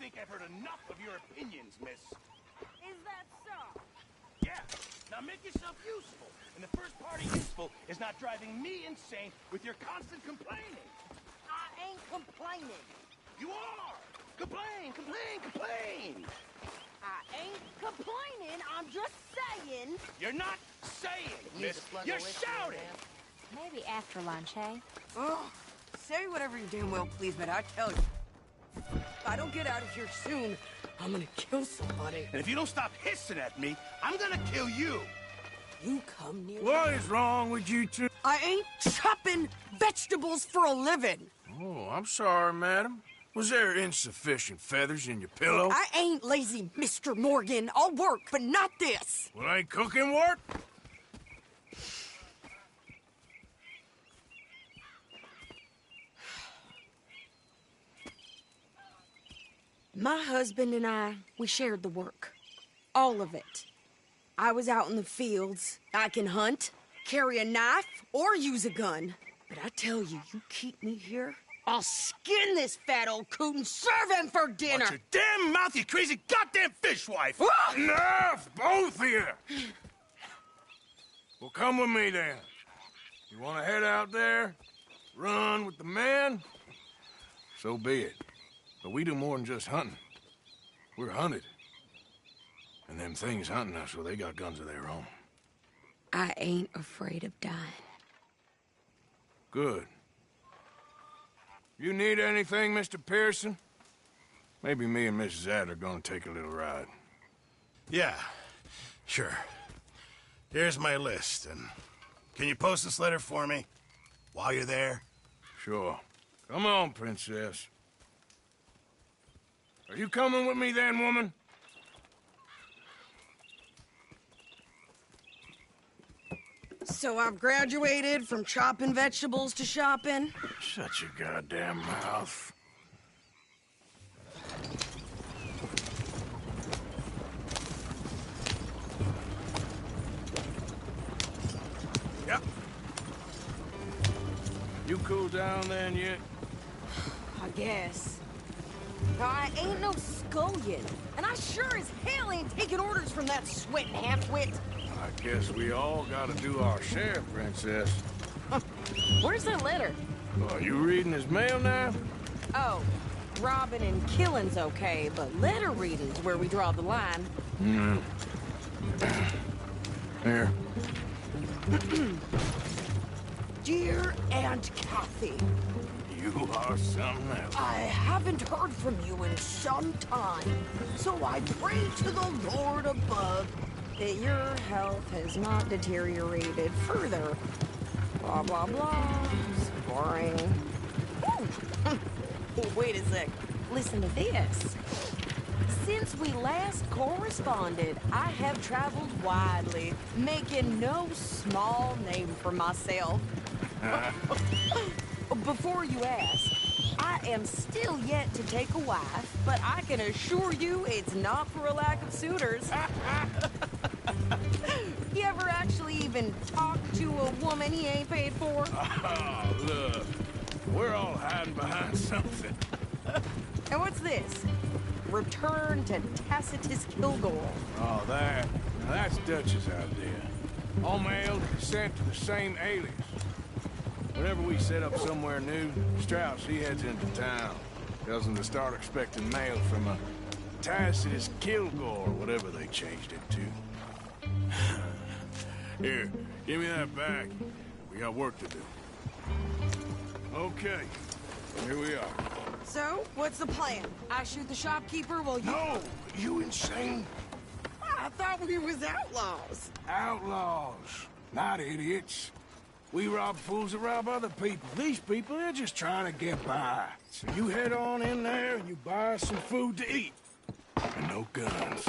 think I've heard enough of your opinions, miss. Is that so? Yeah. Now make yourself useful. And the first part of useful is not driving me insane with your constant complaining. I ain't complaining. You are! Complain, complain, complain! I ain't complaining, I'm just saying. You're not saying, Use miss. a slug of You're whiskey, shouting! man. Maybe after lunch, hey? Oh, say whatever you damn well please, but I tell you, if I don't get out of here soon, I'm gonna kill somebody. And if you don't stop hissing at me, I'm gonna kill you! You come near What is wrong with you two? I ain't chopping vegetables for a living. Oh, I'm sorry, madam. Was there insufficient feathers in your pillow? I ain't lazy, Mr. Morgan. I'll work, but not this. Well, ain't cooking work? My husband and I, we shared the work. All of it. I was out in the fields. I can hunt, carry a knife, or use a gun. But I tell you, you keep me here, I'll skin this fat old coot and serve him for dinner. Watch your damn mouth, you crazy goddamn fishwife! Enough, both of you! Well, come with me then. You want to head out there, run with the men? So be it. But we do more than just hunting. We're hunted. And them things hunting us, well, they got guns of their own. I ain't afraid of dying. Good. You need anything, Mr. Pearson? Maybe me and Mrs. Adler are gonna take a little ride. Yeah, sure. Here's my list, and can you post this letter for me while you're there? Sure. Come on, princess. Are you coming with me then, woman? So I've graduated from chopping vegetables to shopping. Shut your goddamn mouth. Yep. You cool down then yet? I guess. I ain't no scullion, and I sure as hell ain't taking orders from that sweating half-wit. I guess we all gotta do our share, princess. Where's that letter? Are you reading his mail now? Oh, robbing and killing's okay, but letter reading's where we draw the line. Here. Dear Aunt Kathy, You are something else. I haven't heard from you in some time, so I pray to the Lord above that your health has not deteriorated further. Blah, blah, blah. It's boring. Ooh. Wait a sec. Listen to this. Since we last corresponded, I have traveled widely, making no small name for myself. Before you ask, I am still yet to take a wife, but I can assure you it's not for a lack of suitors. You ever actually even talk to a woman he ain't paid for? Oh, look. We're all hiding behind something. And what's this? Return to Tacitus Kilgore. Oh, that. Now that's Dutch's idea. All mailed, sent to the same alias. Whenever we set up somewhere new, Strauss, he heads into town. Tells them to start expecting mail from a Tacitus Kilgore, whatever they changed it to. Here, give me that back. We got work to do. Okay, here we are. So, what's the plan? I shoot the shopkeeper while you... No, you insane? I thought we was outlaws. Outlaws, not idiots. We rob fools that rob other people. These people, they're just trying to get by. So you head on in there and you buy some food to eat. And no guns.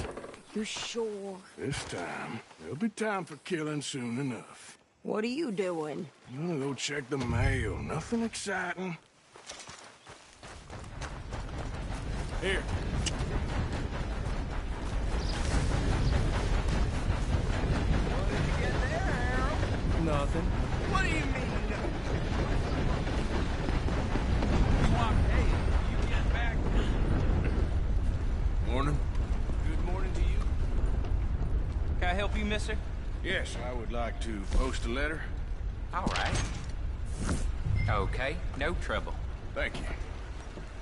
You sure? This time, there'll be time for killing soon enough. What are you doing? I'm gonna go check the mail. Nothing exciting. Here. What did you get there, Harold? Nothing. What do you mean? You walk, hey, you get back. you, mister? Yes, I would like to post a letter. All right. Okay, no trouble. Thank you.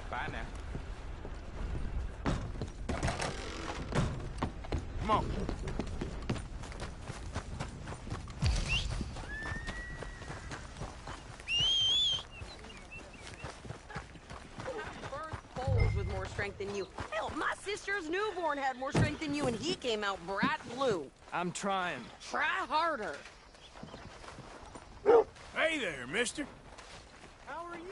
Bye now. Come on. Birth foals with more strength than you. Hell, my sister's newborn had more strength than you, and he came out bright blue. I'm trying. Try harder. Hey there, mister. How are you?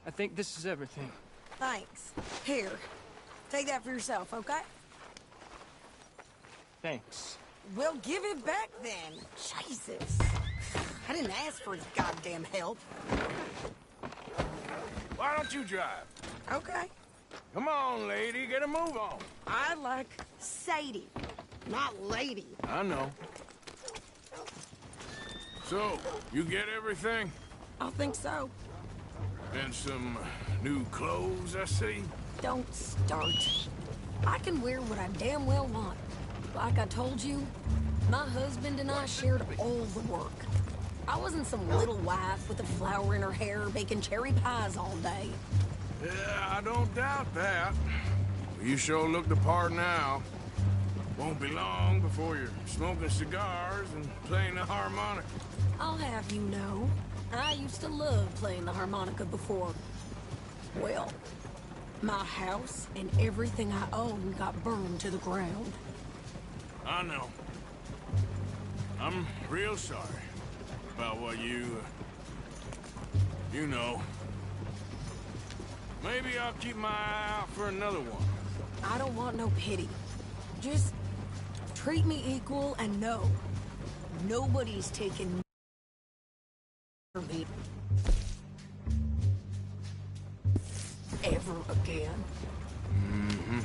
I think this is everything. Thanks. Here, take that for yourself, okay? Thanks. Well, give it back then. Jesus. I didn't ask for his goddamn help. Why don't you drive? Okay. Come on, lady, get a move on. I like Sadie, not lady. I know. So, you get everything? I think so. And some new clothes, I see? Don't start. I can wear what I damn well want. Like I told you, my husband and I shared all the work. I wasn't some little wife with a flower in her hair baking cherry pies all day. Yeah, I don't doubt that. You sure look the part now. Won't be long before you're smoking cigars and playing the harmonica. I'll have you know, I used to love playing the harmonica before. Well, my house and everything I own got burned to the ground. I know. I'm real sorry about what you know. Maybe I'll keep my eye out for another one. I don't want no pity. Just treat me equal and know nobody's taking from me ever again. Mm-hmm.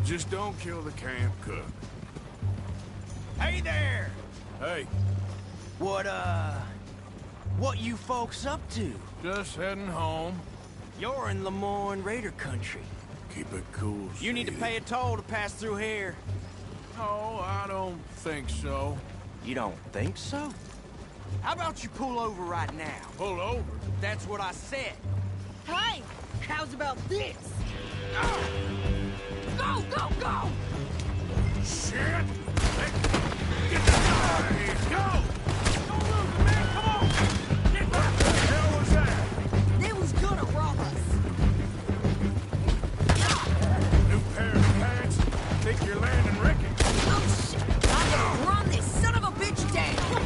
Just don't kill the camp cook. Hey there! Hey, What you folks up to? just heading home. You're in Lemoyne Raider country. Keep it cool, You need to Sadie. pay a toll to pass through here. No, I don't think so. You don't think so? How about you pull over right now? Pull over. That's what I said. Hey, how's about this? Go, go, go! Shit! Hey, get the hell out of here! Go! Don't lose it, man! Come on! What the hell was that? They was gonna rob us. New pair of pants? Think you're landing Ricky? Oh, shit! I'm gonna run this son of a bitch down!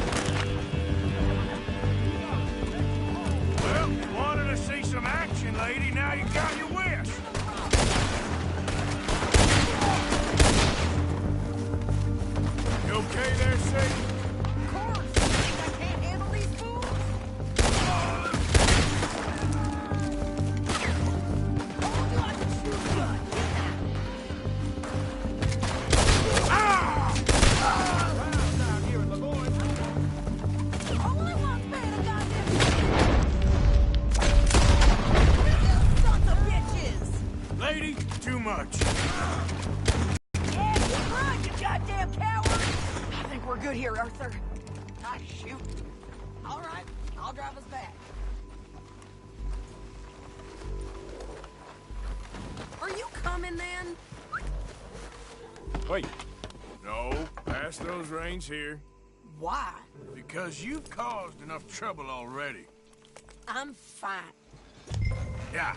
Well, you wanted to see some action, lady. Now you got your wish. You okay there, Sadie? Of course! You think I can't handle these fools? Oh, you like a true gun. Oh, well, it was bad, a goddamn... You sons of bitches! Lady, too much. Yeah, you run, you goddamn coward! I think we're good here, Arthur. Ah, shoot. All right, I'll drive us back. Are you coming, then? Wait. No, pass those reins here. Why? Because you've caused enough trouble already. I'm fine. Yeah.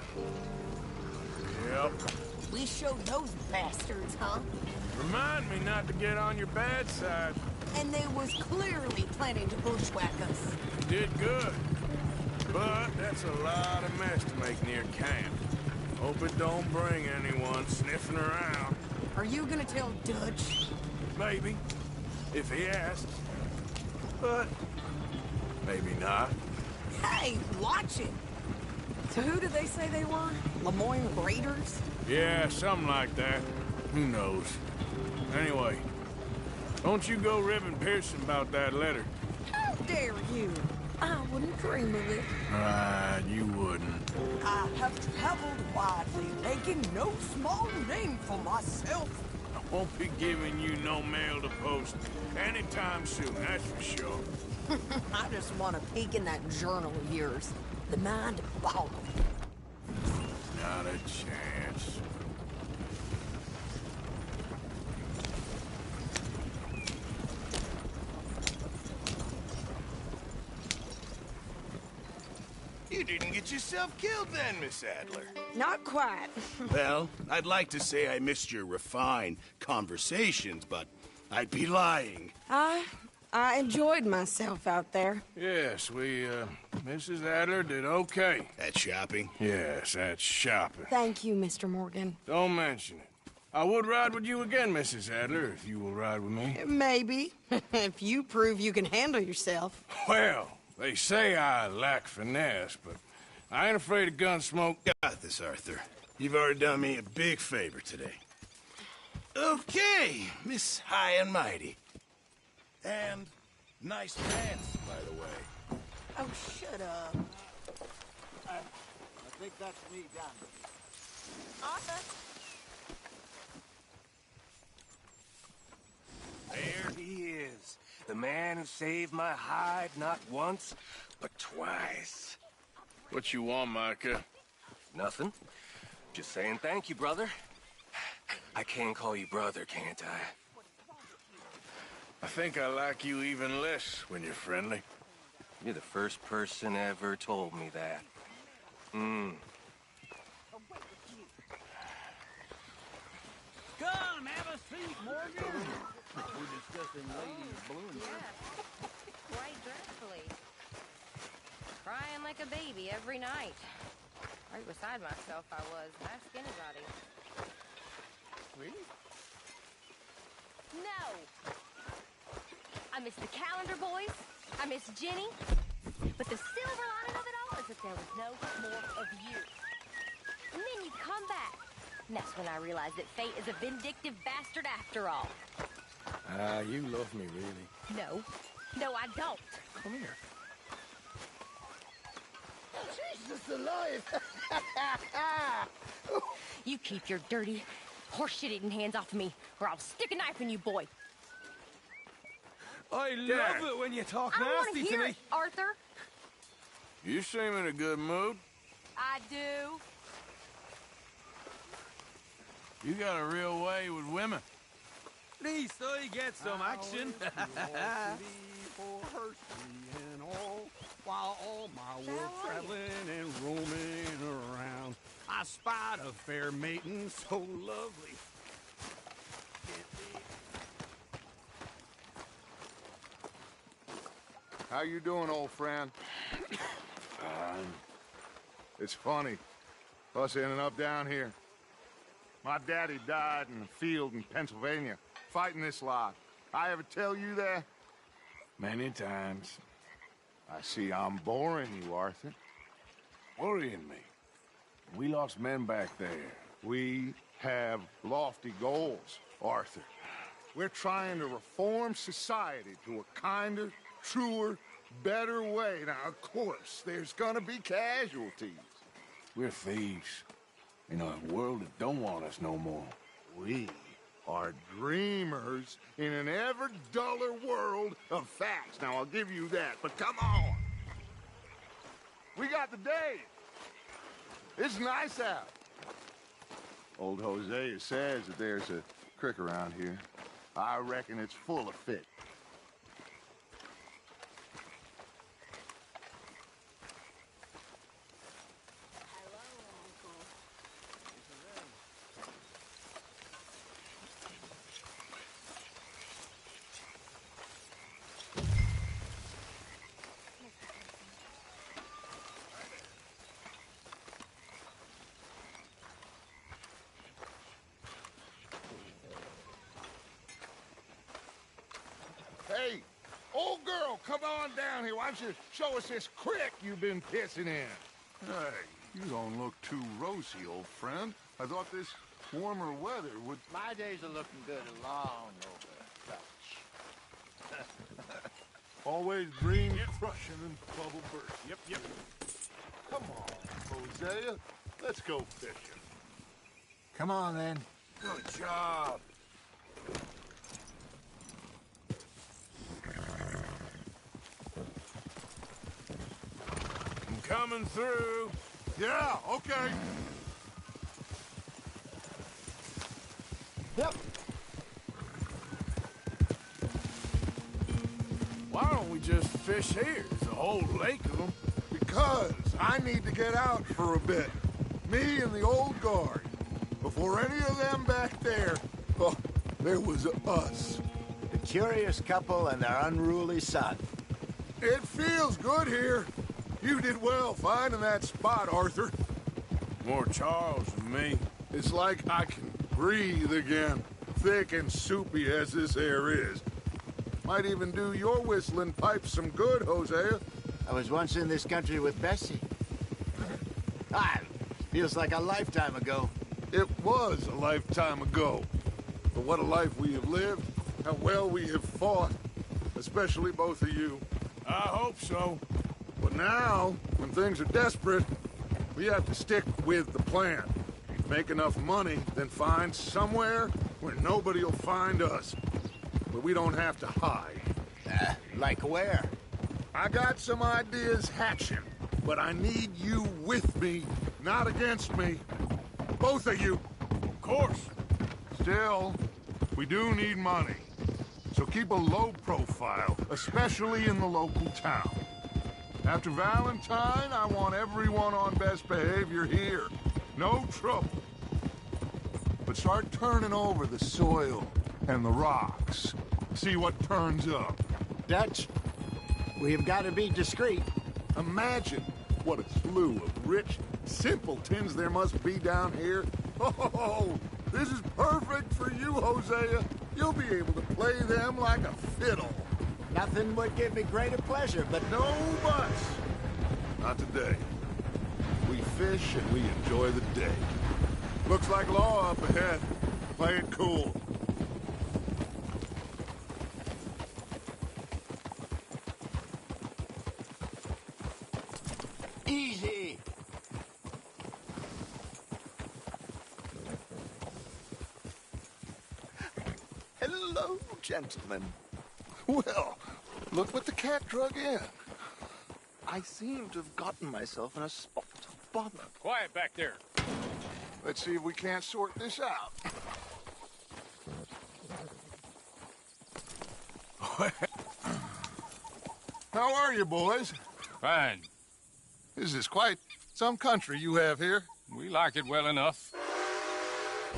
Yep. We showed those bastards, huh? Remind me not to get on your bad side. And they was clearly planning to bushwhack us. You did good. But that's a lot of mess to make near camp. Hope it don't bring anyone sniffing around. Are you gonna tell Dutch? Maybe. If he asks. But maybe not. Hey, watch it! So who did they say they were? Lemoyne Raiders? Yeah, something like that. Who knows? Anyway, don't you go ribbing Pearson about that letter. How dare you? I wouldn't dream of it. Right, you wouldn't. I have traveled widely, making no small name for myself. I won't be giving you no mail to post anytime soon, that's for sure. I just want to peek in that journal of yours. The mind boggles. Not a chance. You didn't get yourself killed then, Miss Adler. Not quite. Well, I'd like to say I missed your refined conversations, but I'd be lying. I enjoyed myself out there. Yes, Mrs. Adler did okay. That shopping? Yes, that's shopping. Thank you, Mr. Morgan. Don't mention it. I would ride with you again, Mrs. Adler, if you will ride with me. Maybe. If you prove you can handle yourself. Well, they say I lack finesse, but I ain't afraid of gun smoke. Got this, Arthur. You've already done me a big favor today. Okay, Miss High and Mighty. And nice pants, by the way. Oh, shut up. I think that's me done. Arthur. There he is. The man who saved my hide not once, but twice. What you want, Micah? Nothing. Just saying thank you, brother. I can call you brother, can't I? I think I like you even less when you're friendly. You're the first person ever told me that. Come, have a seat, Morgan. We're discussing ladies' balloons. Quite dreadfully. Crying like a baby every night. Right beside myself I was. Ask anybody. Really? No! I miss the calendar boys. I miss Jenny. But the silver lining of it all is that there was no more of you. And then you come back. And that's when I realized that fate is a vindictive bastard after all. You love me, really. No. No, I don't. Come here. Jesus alive! You keep your dirty, horse-shit-eating hands off of me, or I'll stick a knife in you, boy. I love it when you talk I don't want to nasty to hear me. it, Arthur. You seem in a good mood. I do. You got a real way with women. Please, so you get some action. While all my world traveling and roaming around, I spied a fair maiden so lovely. How you doing, old friend? It's funny, us ending up down here. My daddy died in the field in Pennsylvania, fighting this lot. I ever tell you that? Many times. I see I'm boring you, Arthur. Worrying me. We lost men back there. We have lofty goals, Arthur. We're trying to reform society to a kinder, truer, better way. Now, of course, there's gonna be casualties. We're thieves. In a world that don't want us no more. We are dreamers in an ever duller world of facts. Now, I'll give you that, but come on. We got the day. It's nice out. Old Hosea says that there's a creek around here. I reckon it's full of fish. Hey, old girl, come on down here. Why don't you show us this creek you've been pissing in? Hey, you don't look too rosy, old friend. I thought this warmer weather would... My days are looking good along over Always dream crushing and bubble bursting. Yep. Come on, Hosea. Let's go fishing. Come on, then. Good job. I'm coming through. Yeah, okay. Yep. Why don't we just fish here? There's a whole lake of them. Because I need to get out for a bit. Me and the old guard. Before any of them back there, oh, there was us. The curious couple and their unruly son. It feels good here. You did well finding that spot, Arthur. More Charles than me. It's like I can breathe again, thick and soupy as this air is. Might even do your whistling pipes some good, Hosea. I was once in this country with Bessie. Feels like a lifetime ago. It was a lifetime ago. But what a life we have lived, how well we have fought, especially both of you. I hope so. But now, when things are desperate, we have to stick with the plan. Make enough money, then find somewhere where nobody will find us. Where we don't have to hide. Like where? I got some ideas hatching, but I need you with me, not against me. Both of you. Of course. Still, we do need money. So keep a low profile, especially in the local town. After Valentine, I want everyone on best behavior here. No trouble. But start turning over the soil and the rocks. See what turns up. Dutch, we've got to be discreet. Imagine what a slew of rich simpletons there must be down here. Oh, this is perfect for you, Hosea. You'll be able to play them like a fiddle. Nothing would give me greater pleasure, but No buts. Not today. We fish and we enjoy the day. Looks like law up ahead. Play it cool. easy. Hello, gentlemen. Well, look what the cat drug in. I seem to have gotten myself in a spot of bother. Quiet back there. Let's see if we can't sort this out. How are you, boys? Fine. This is quite some country you have here. We like it well enough.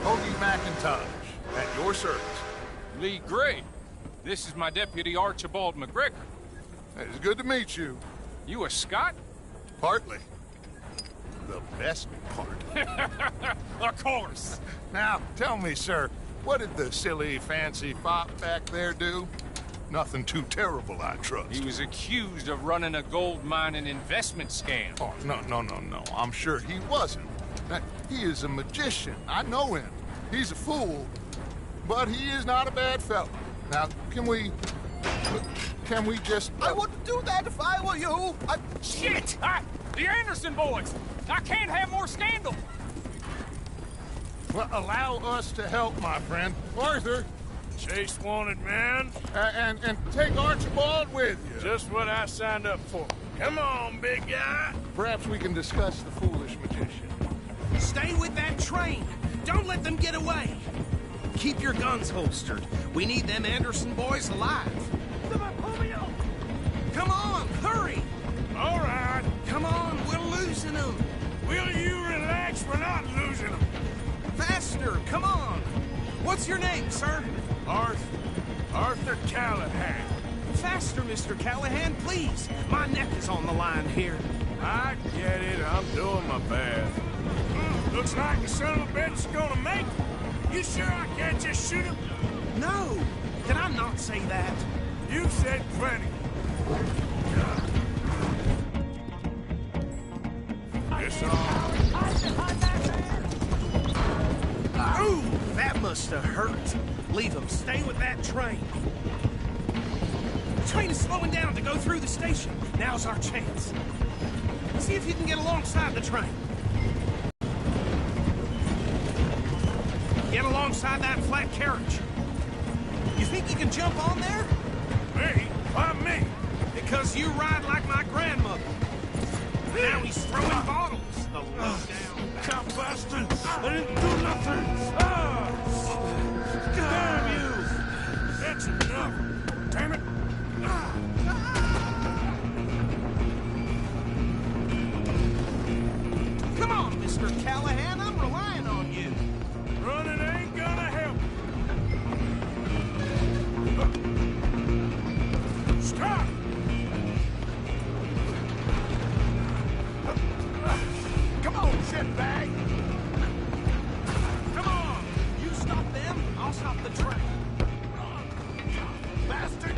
Hoagie McIntosh, at your service. Lee Gray. This is my deputy, Archibald McGregor. It's good to meet you. You a Scot? Partly. The best part. Of course. Now, tell me, sir, what did the silly, fancy fop back there do? Nothing too terrible, I trust. He was accused of running a gold mining investment scam. Oh, no. I'm sure he wasn't. He is a magician. I know him. He's a fool, but he is not a bad fellow. Now, can we just... I wouldn't do that if I were you. Shit! The Anderson boys! I can't have more scandal! Well, allow us to help, my friend. Arthur, Chase wanted man. and take Archibald with you. Just what I signed up for. Come on, big guy. Perhaps we can discuss the foolish magician. Stay with that train. Don't let them get away. Keep your guns holstered. We need them Anderson boys alive. Come on, hurry! All right. Come on, we're losing them. Will you relax? We're not losing them. Faster, come on. What's your name, sir? Arthur Callahan. Faster, Mr. Callahan, please. My neck is on the line here. I get it. I'm doing my best. Looks like the son of a bitch is gonna make it. You sure I can't just shoot him? No, can I not say that? You said plenty. It's on. Ooh, that must have hurt. Leave them. Stay with that train. The train is slowing down to go through the station. Now's our chance. See if you can get alongside the train. Get alongside that flat carriage. You think you can jump on there? Me? Why me? Because you ride like my grandmother. Now he's throwing bottles. The low-down Come, bastard! I didn't do nothing! Ah! Damn you! That's enough! Damn it! Come on, Mr. Callahan, I'm relying on you. Running ain't gonna help. Stop! Come on, shitbag! Come on! You stop them, I'll stop the train. Bastard!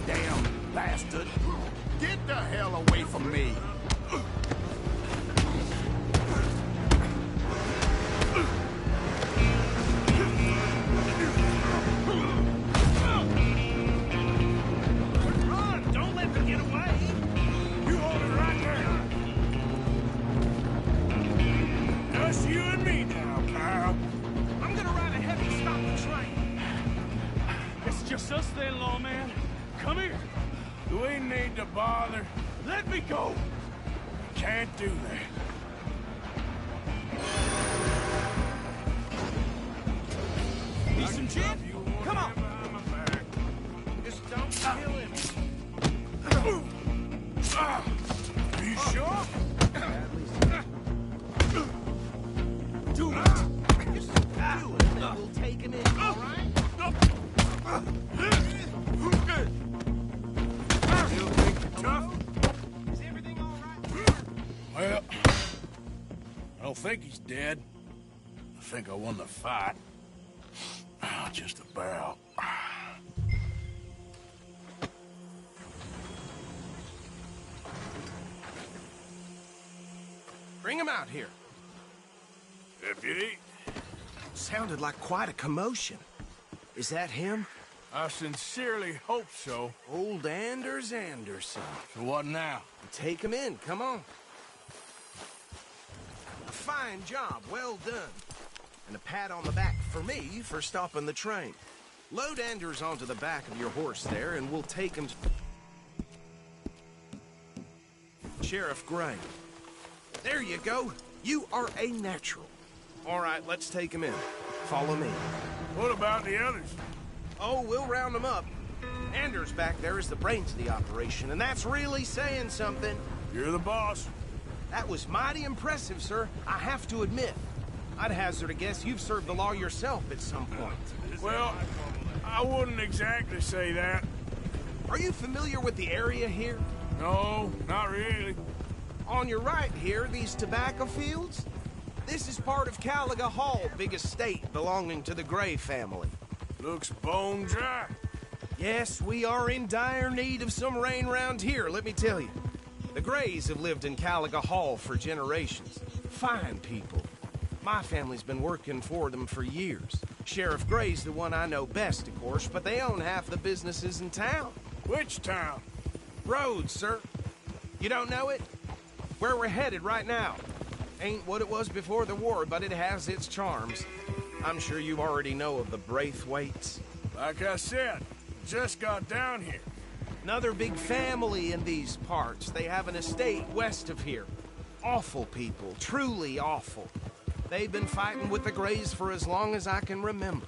Damn bastard! Get the hell away from me! Run! Don't let them get away! You hold it right there! Just you and me now, pal. I'm gonna ride ahead and stop the train. It's just us then, lawman. Come here. Do we need to bother? Let me go. Can't do that. Decent Jim? Come on! Just don't kill him. Are you sure? Do it! Just do it, and then we'll take him in, all right? Still think you're tough? Is everything all right? Well, I don't think he's dead. I think I won the fight. Just about. Bring him out here. Deputy, Sounded like quite a commotion. Is that him? I sincerely hope so. Old Anders Anderson. So what now? Take him in, come on. A fine job, well done. And a pat on the back for me for stopping the train. Load Anders onto the back of your horse there, and we'll take him to Sheriff Gray. There you go. You are a natural. All right, let's take him in. Follow me. What about the others? Oh, we'll round them up. Anders back there is the brains of the operation, and that's really saying something. You're the boss. That was mighty impressive, sir. I have to admit. I'd hazard a guess you've served the law yourself at some point. Well, I wouldn't exactly say that. Are you familiar with the area here? No, not really. On your right here, these tobacco fields? This is part of Caliga Hall, big estate belonging to the Gray family. Looks bone dry. Yes, we are in dire need of some rain round here, let me tell you. The Grays have lived in Caliga Hall for generations. Fine people. My family's been working for them for years. Sheriff Gray's the one I know best, of course, but they own half the businesses in town. Which town? Rhodes, sir. You don't know it? Where we're headed right now. Ain't what it was before the war, but it has its charms. I'm sure you already know of the Braithwaites. Like I said, just got down here. Another big family in these parts. They have an estate west of here. Awful people, truly awful. They've been fighting with the Grays for as long as I can remember.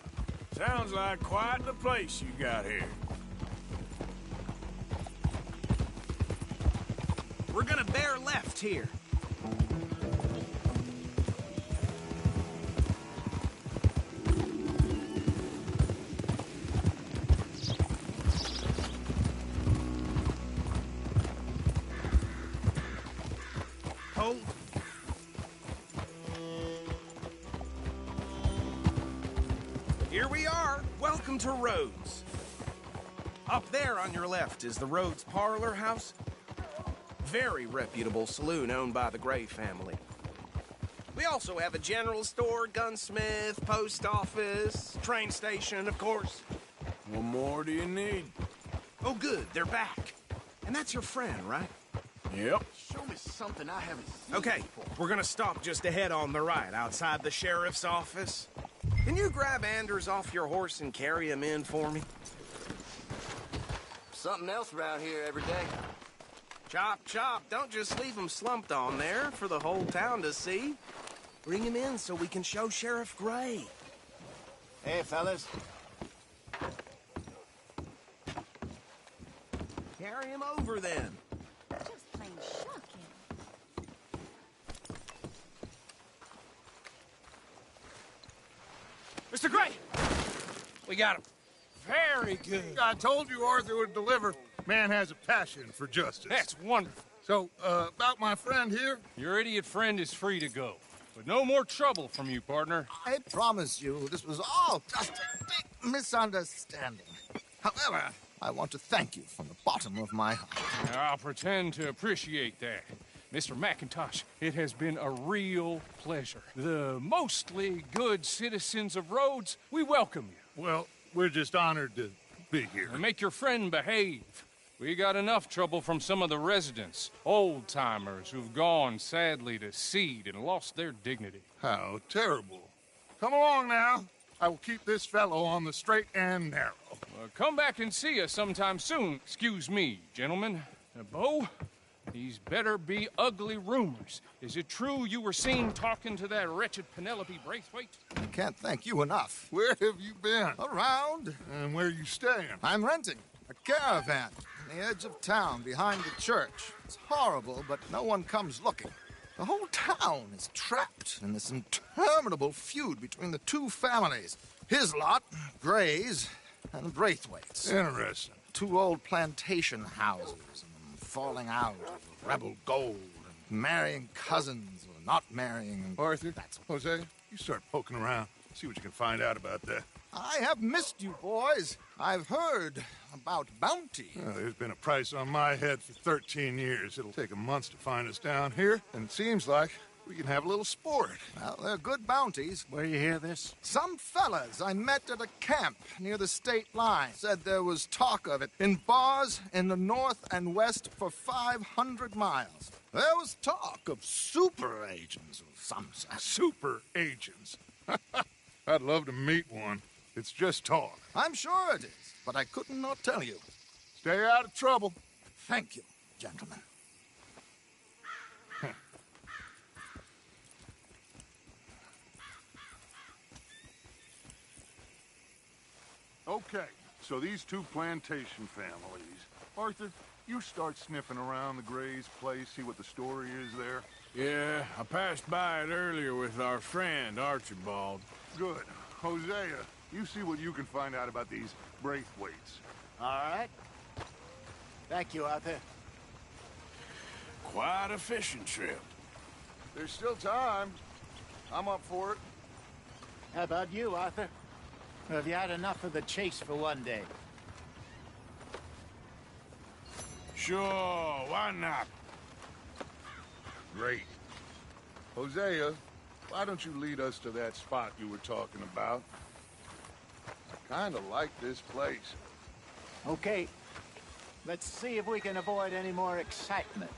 Sounds like quite the place you got here. We're gonna bear left here. Hold. Here we are. Welcome to Rhodes. Up there on your left is the Rhodes Parlor House. Very reputable saloon owned by the Gray family. We also have a general store, gunsmith, post office, train station, of course. What more do you need? Oh, good, they're back. And that's your friend, right? Yep. Show me something I haven't seen Okay, before. we're gonna stop just ahead on the right, outside the sheriff's office. Can you grab Anders off your horse and carry him in for me? Something else around here every day. Chop, chop, don't just leave him slumped on there for the whole town to see. Bring him in so we can show Sheriff Gray. Hey, fellas. Carry him over then. Just plain shocking. Mr. Gray! We got him. Very good. I told you Arthur would deliver. Man has a passion for justice. That's wonderful. So, about my friend here? Your idiot friend is free to go. But no more trouble from you, partner. I promise you, this was all just a big misunderstanding. However, I want to thank you from the bottom of my heart. I'll pretend to appreciate that. Mr. McIntosh, it has been a real pleasure. The mostly good citizens of Rhodes, we welcome you. Well, we're just honored to be here. And make your friend behave. We got enough trouble from some of the residents, old-timers who've gone, sadly, to seed and lost their dignity. How terrible. Come along now. I will keep this fellow on the straight and narrow. Come back and see us sometime soon. Excuse me, gentlemen. Bo, these better be ugly rumors. Is it true you were seen talking to that wretched Penelope Braithwaite? I can't thank you enough. Where have you been? Around. And where are you staying? I'm renting a caravan on the edge of town behind the church. It's horrible, but no one comes looking. The whole town is trapped in this interminable feud between the two families. His lot, Gray's, and Braithwaite's. Interesting. Two old plantation houses, and falling out of rebel gold, and marrying cousins or not marrying. Arthur, Jose, you start poking around. See what you can find out about that. I have missed you, boys. I've heard about bounty. Well, there's been a price on my head for 13 years. It'll take 'em months to find us down here, and it seems like we can have a little sport. Well, they're good bounties. Where you hear this? Some fellas I met at a camp near the state line said there was talk of it in bars in the north and west for 500 miles. There was talk of super agents of some sort. Super agents. I'd love to meet one. It's just talk. I'm sure it is, but I couldn't not tell you. Stay out of trouble. Thank you, gentlemen. Okay, so these two plantation families. Arthur, you start sniffing around the Gray's place, see what the story is there. Yeah, I passed by it earlier with our friend, Archibald. Good. Hosea, you see what you can find out about these Braithwaites. All right. Thank you, Arthur. Quite a fishing trip. There's still time. I'm up for it. How about you, Arthur? Have you had enough of the chase for one day? Sure, why not? Great. Hosea, why don't you lead us to that spot you were talking about? I kind of like this place. Okay. Let's see if we can avoid any more excitement.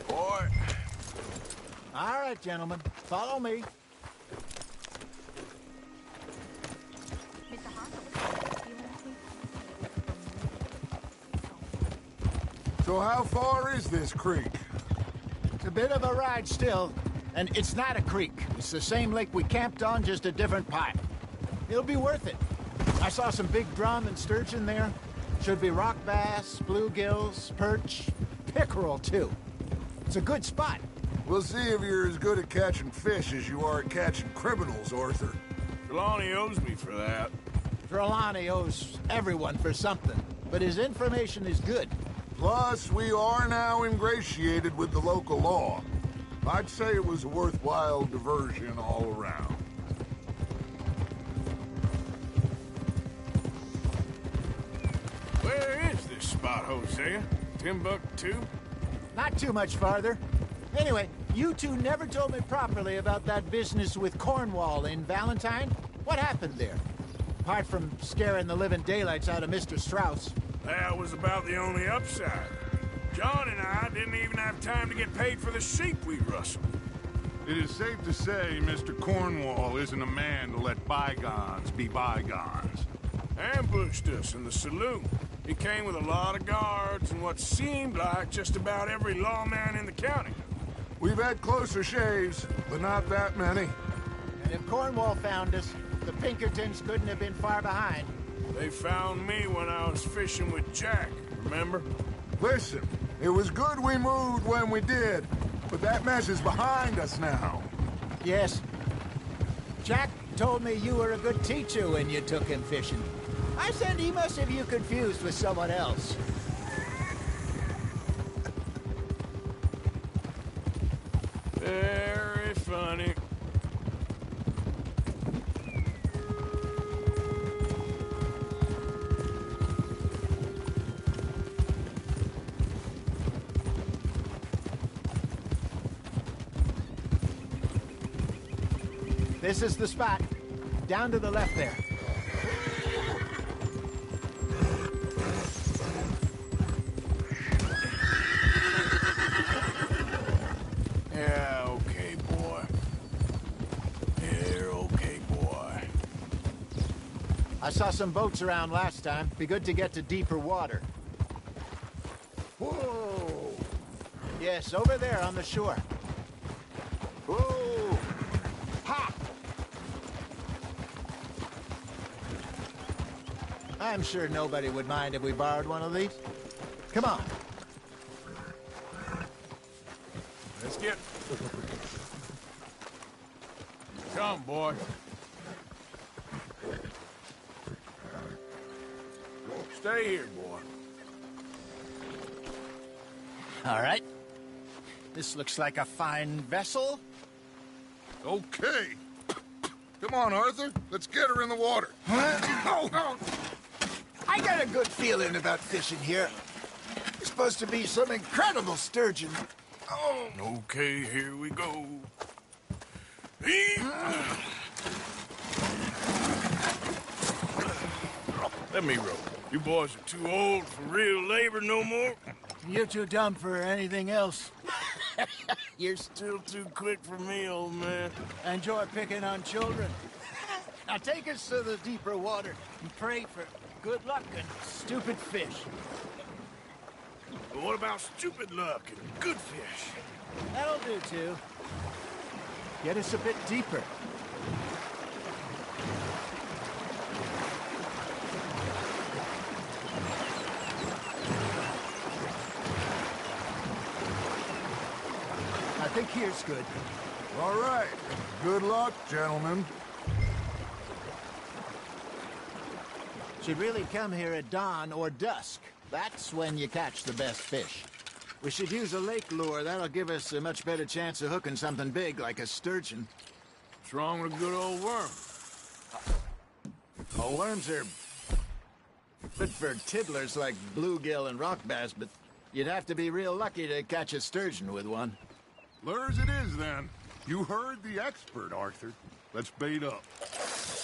Boy. All right, gentlemen. Follow me. So how far is this creek? It's a bit of a ride still, and it's not a creek. It's the same lake we camped on, just a different pipe. It'll be worth it. I saw some big drum and sturgeon there. Should be rock bass, bluegills, perch, pickerel, too. It's a good spot. We'll see if you're as good at catching fish as you are at catching criminals, Arthur. Trelawney owes me for that. Trelawney owes everyone for something, but his information is good. Plus, we are now ingratiated with the local law. I'd say it was a worthwhile diversion all around. about, Hosea? Timbuktu? Not too much farther. Anyway, you two never told me properly about that business with Cornwall in Valentine. What happened there? Apart from scaring the living daylights out of Mr. Strauss. That was about the only upside. John and I didn't even have time to get paid for the sheep we rustled. It is safe to say Mr. Cornwall isn't a man to let bygones be bygones. Ambushed us in the saloon. He came with a lot of guards and what seemed like just about every lawman in the county. We've had closer shaves, but not that many. And if Cornwall found us, the Pinkertons couldn't have been far behind. They found me when I was fishing with Jack, remember? Listen, it was good we moved when we did, but that mess is behind us now. Yes. Jack told me you were a good teacher when you took him fishing. I said he must have you confused with someone else. Very funny. This is the spot. Down to the left there. Yeah, okay, boy. Yeah, okay, boy. I saw some boats around last time. Be good to get to deeper water. Whoa! Yes, over there on the shore. Whoa! Ha! I'm sure nobody would mind if we borrowed one of these. Come on. Let's get... Come, boy. Stay here, boy. All right. This looks like a fine vessel. Okay. Come on, Arthur. Let's get her in the water. Oh. I got a good feeling about fishing here. It's supposed to be some incredible sturgeon. Oh. Okay, here we go. Let me row. You boys are too old for real labor no more. You're too dumb for anything else. You're still too quick for me, old man. Enjoy picking on children. Now take us to the deeper water and pray for good luck and stupid fish. But what about stupid luck and good fish? That'll do, too. Get us a bit deeper. I think here's good. All right. Good luck, gentlemen. Should really come here at dawn or dusk. That's when you catch the best fish. We should use a lake lure. That'll give us a much better chance of hooking something big like a sturgeon. What's wrong with a good old worm? Oh, worms are good for tiddlers like bluegill and rock bass, but you'd have to be real lucky to catch a sturgeon with one. Lures it is, then. You heard the expert, Arthur. Let's bait up.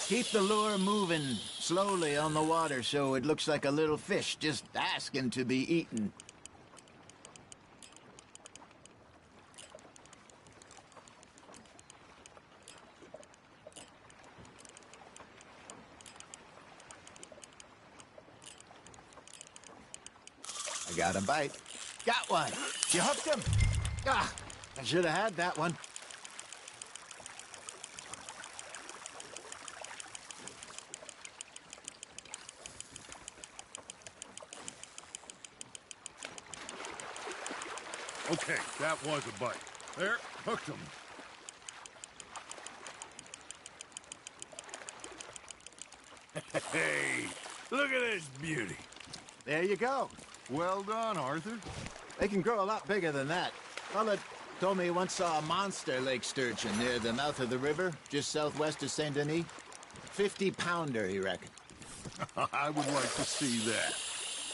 Keep the lure moving slowly on the water so it looks like a little fish just asking to be eaten. I got a bite. Got one. You hooked him? Ah, I should have had that one. Okay, that was a bite. There, hooked him. Hey, look at this beauty. There you go. Well done, Arthur. They can grow a lot bigger than that. Fella told me he once saw a monster lake sturgeon near the mouth of the river, just southwest of Saint Denis. 50-pounder, he reckoned. I would like to see that.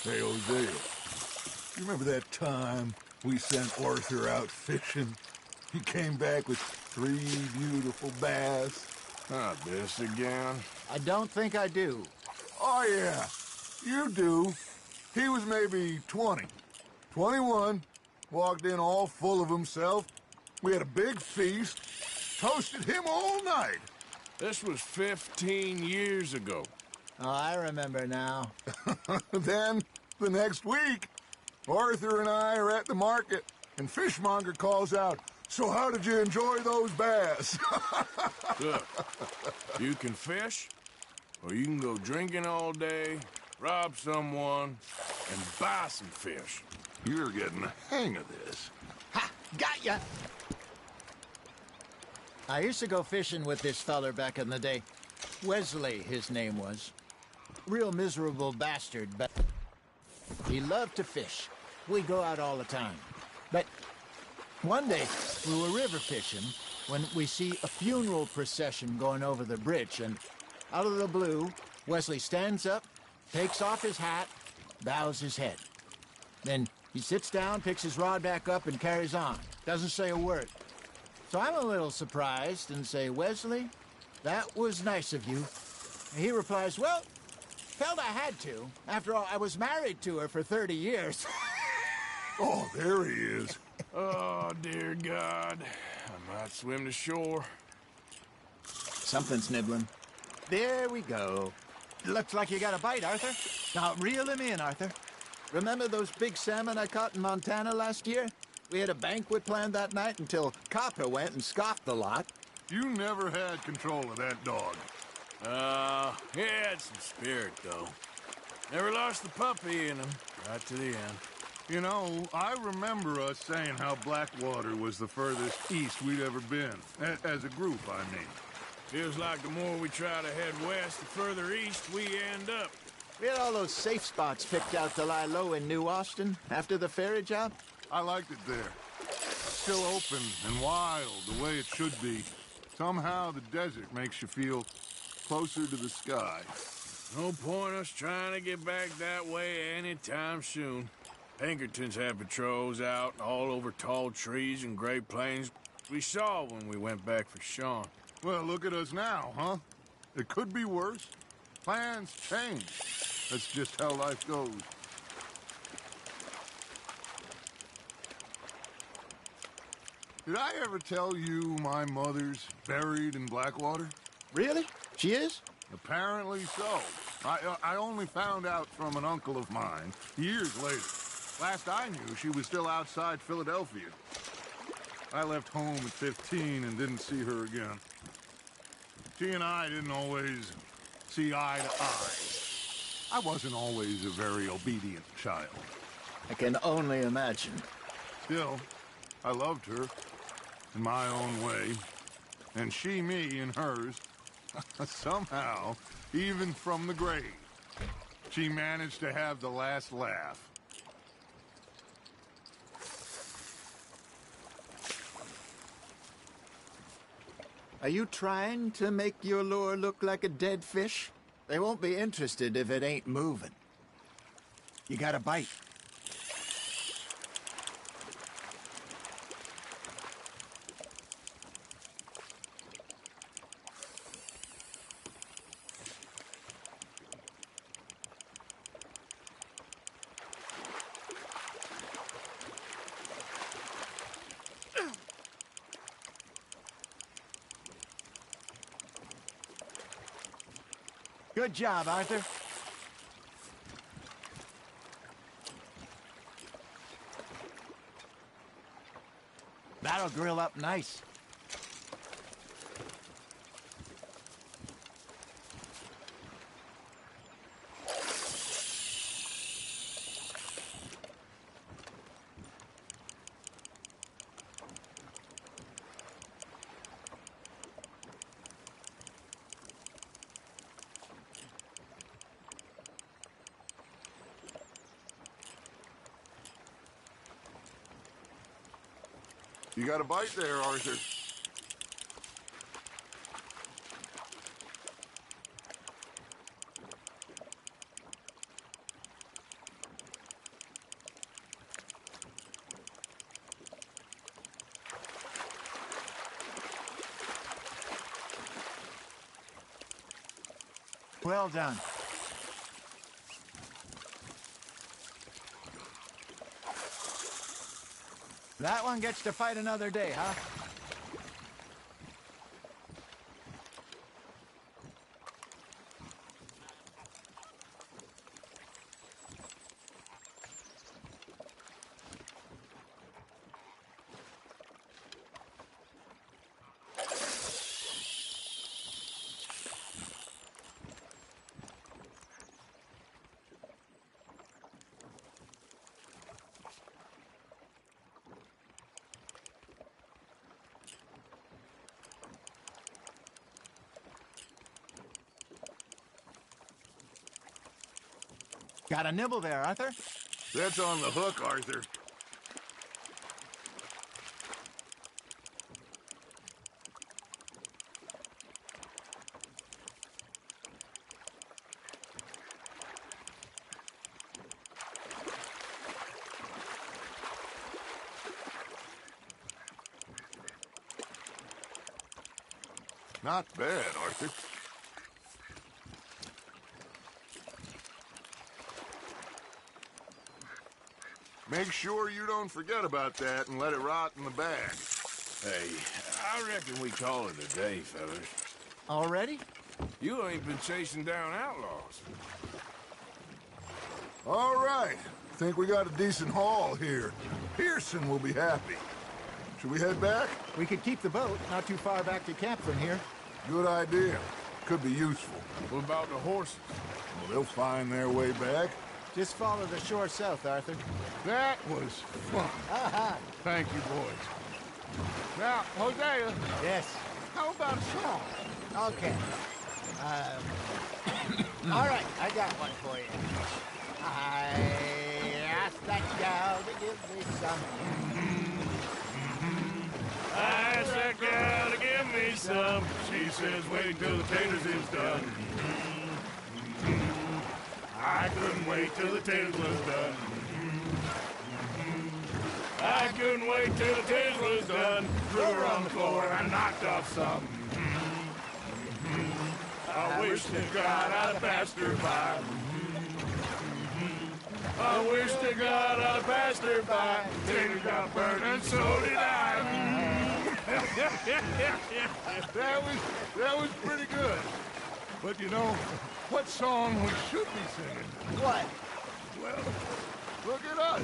Hey, Hosea, You remember that time we sent Arthur out fishing? He came back with 3 beautiful bass. Not this again. I don't think I do. Oh, yeah. You do. He was maybe 20. 21. Walked in all full of himself. We had a big feast. Toasted him all night. This was 15 years ago. Oh, I remember now. Then, the next week, Arthur and I are at the market, and Fishmonger calls out, "So how did you enjoy those bass?" Look, you can fish, or you can go drinking all day, rob someone, and buy some fish. You're getting the hang of this. Ha! Got ya! I used to go fishing with this feller back in the day. Wesley, his name was. Real miserable bastard, but he loved to fish. We'd go out all the time. But one day, we were river fishing when we see a funeral procession going over the bridge, and out of the blue, Wesley stands up, takes off his hat, bows his head. Then he sits down, picks his rod back up, and carries on. Doesn't say a word. So I'm a little surprised and say, "Wesley, that was nice of you." And he replies, "Well, felt I had to. After all, I was married to her for 30 years. Oh, there he is. Oh, dear God. I might swim to shore. Something's nibbling. There we go. Looks like you got a bite, Arthur. Now, reel him in, Arthur. Remember those big salmon I caught in Montana last year? We had a banquet planned that night until Copper went and scoffed the lot. You never had control of that dog. He had some spirit, though. Never lost the puppy in him, right to the end. You know, I remember us saying how Blackwater was the furthest east we'd ever been. As a group, I mean. Feels like the more we try to head west, the further east we end up. We had all those safe spots picked out to lie low in New Austin after the ferry job. I liked it there. Still open and wild, the way it should be. Somehow the desert makes you feel closer to the sky. No point us trying to get back that way anytime soon. Pinkertons had patrols out all over tall trees and Great Plains. We saw when we went back for Sean. Well, look at us now, huh? It could be worse. Plans change. That's just how life goes. Did I ever tell you my mother's buried in Blackwater? Really? She is? Apparently so. I only found out from an uncle of mine years later. Last I knew, she was still outside Philadelphia. I left home at 15 and didn't see her again. She and I didn't always see eye to eye. I wasn't always a very obedient child. I can only imagine. Still, I loved her in my own way, and she me in hers. Somehow, even from the grave, she managed to have the last laugh. Are you trying to make your lure look like a dead fish? They won't be interested if it ain't moving. You got a bite. Good job, Arthur. That'll grill up nice. You got a bite there, Arthur. Well done. That one gets to fight another day, huh? Got a nibble there, Arthur? That's on the hook, Arthur. Not bad, Arthur. Make sure you don't forget about that and let it rot in the bag. Hey, I reckon we call it a day, fellas. Already? You ain't been chasing down outlaws. All right. Think we got a decent haul here. Pearson will be happy. Should we head back? We could keep the boat not too far back to camp from here. Good idea. Could be useful. What about the horses? Well, they'll find their way back. Just follow the shore south, Arthur. That was fun. Aha! Thank you, boys. Now, Hosea. Yes. How about a song? Okay. All right, I got one for you. I asked that gal to give me some. I asked that gal to give me some. She says, wait till the taters is done. I couldn't wait till the taters was done. I couldn't wait till the taters was done. Threw her on the floor and I knocked off some. I wish to God I'd passed her by. I wish to God I'd passed her by. Tater got burned and so did I. That was pretty good. But you know, what song we should be singing? What? Well, look at us.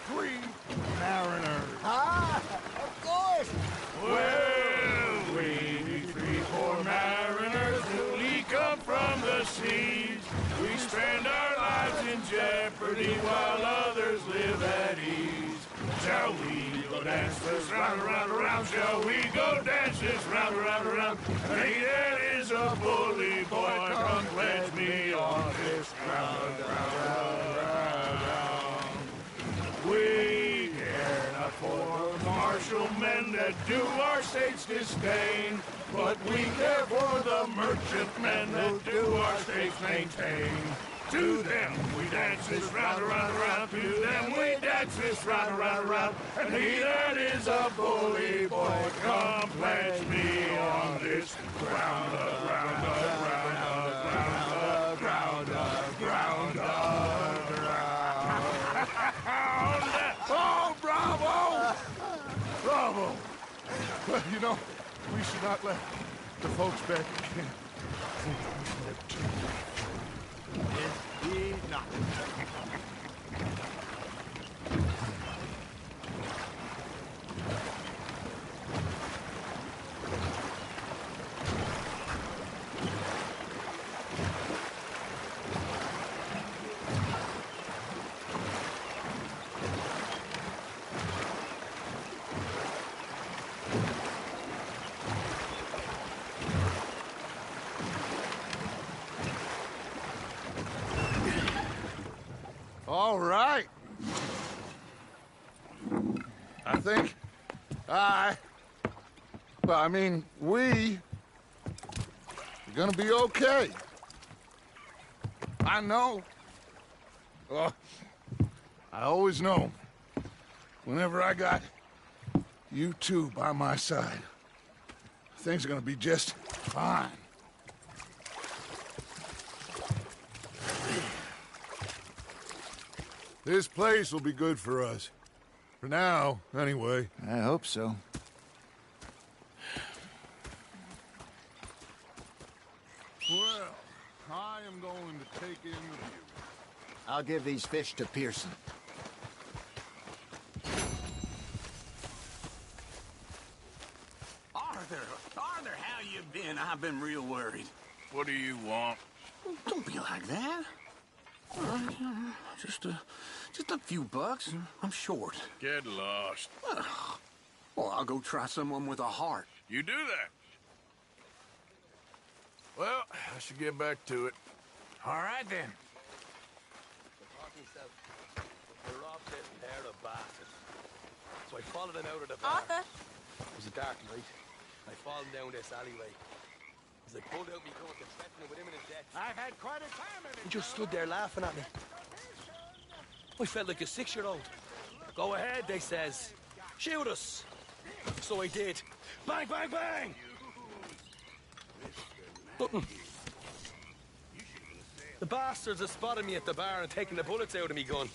3 mariners. Ah, of course. Well, we 3 poor mariners newly come from the seas. We spend our lives in jeopardy while others live at ease. Shall we go dance this round, around, around? Shall we go dance this round, around, around? Hey, that is a bully boy. Come pledge me on this ground, We care not for martial men that do our state's disdain, but we care for the merchantmen that do our state's maintain. To them we dance this round, around, around. To them we dance this round, around, around. And he that is a bully boy, come pledge me on this ground, ground, ground, ground, ground, ground, ground. Oh, bravo! Bravo! Well, you know, we should not let the folks back in think we slipped. Indeed not. All right. I think we are gonna be okay. I know. Oh, I always know. Whenever I got you two by my side, things are gonna be just fine. This place will be good for us. For now, anyway. I hope so. Well, I am going to take in the view. I'll give these fish to Pearson. Arthur, how you been? I've been real worried. What do you want? Don't be like that. Just a few bucks. I'm short. Get lost. Well, I'll go try someone with a heart. You do that. Well, I should get back to it. All right, then. So I followed them out of the bar. Arthur! It was a dark night. I followed them down this alleyway. As I pulled out me gun to threaten him with imminent death. I've had quite a time in it. He just stood there laughing at me. I felt like a 6-year-old. Go ahead, they says. Shoot us. So I did. Bang, bang, bang! Nothing. The bastards had spotted me at the bar and taken the bullets out of me gun.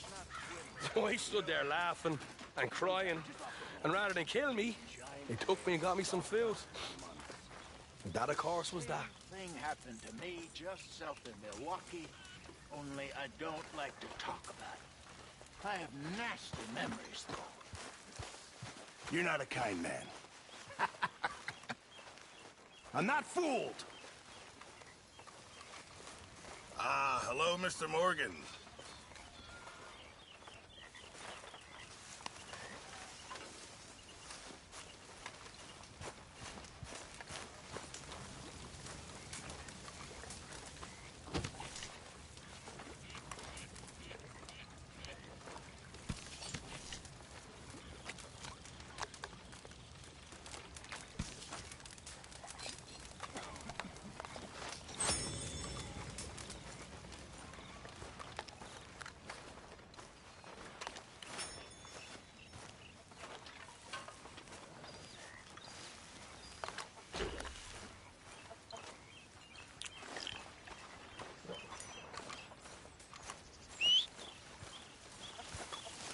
So I stood there laughing and crying. And rather than kill me, they took me and got me some food. And that, of course, was that. Thing happened to me just south of Milwaukee, only I don't like to talk about it. I have nasty memories, though. You're not a kind man. I'm not fooled. Ah, hello, Mr. Morgan.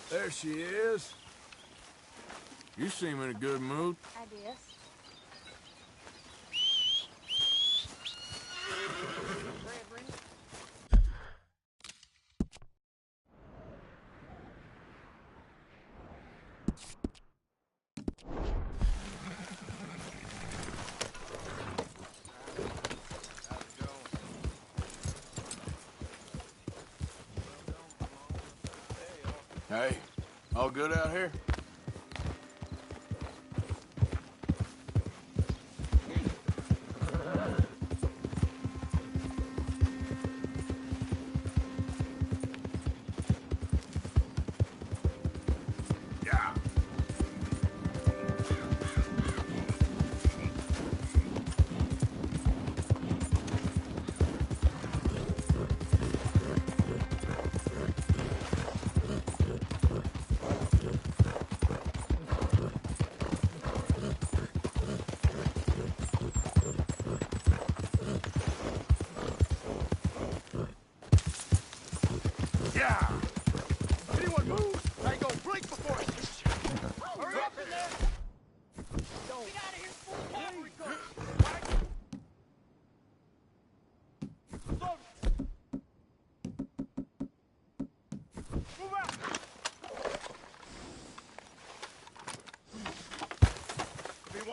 There she is. You seem in a good mood. I guess. Hey, all good out here?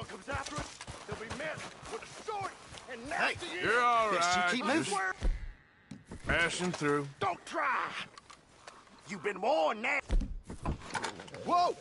Comes after us, he'll be met with a sword and nasty. Hey, you're all right. Yes, you keep moving. Passing through. Don't try. You've been warned now. Whoa!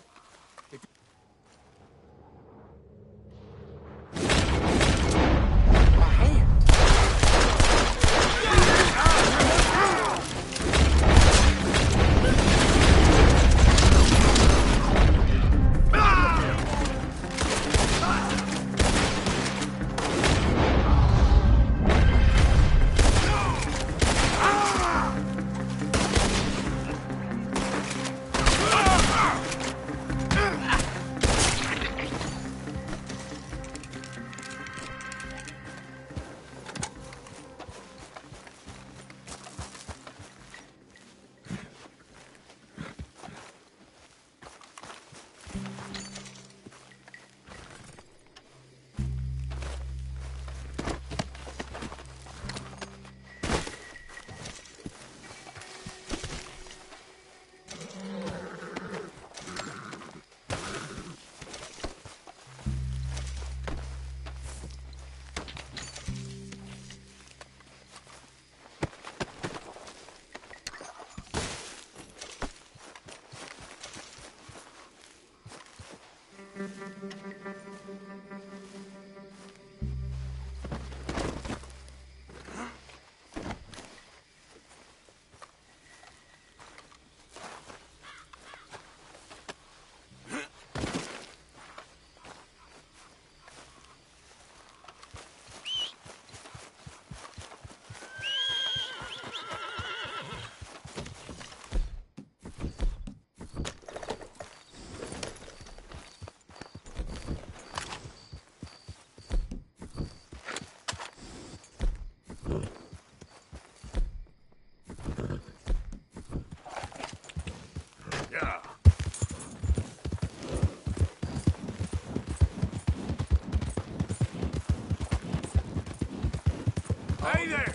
Hey there!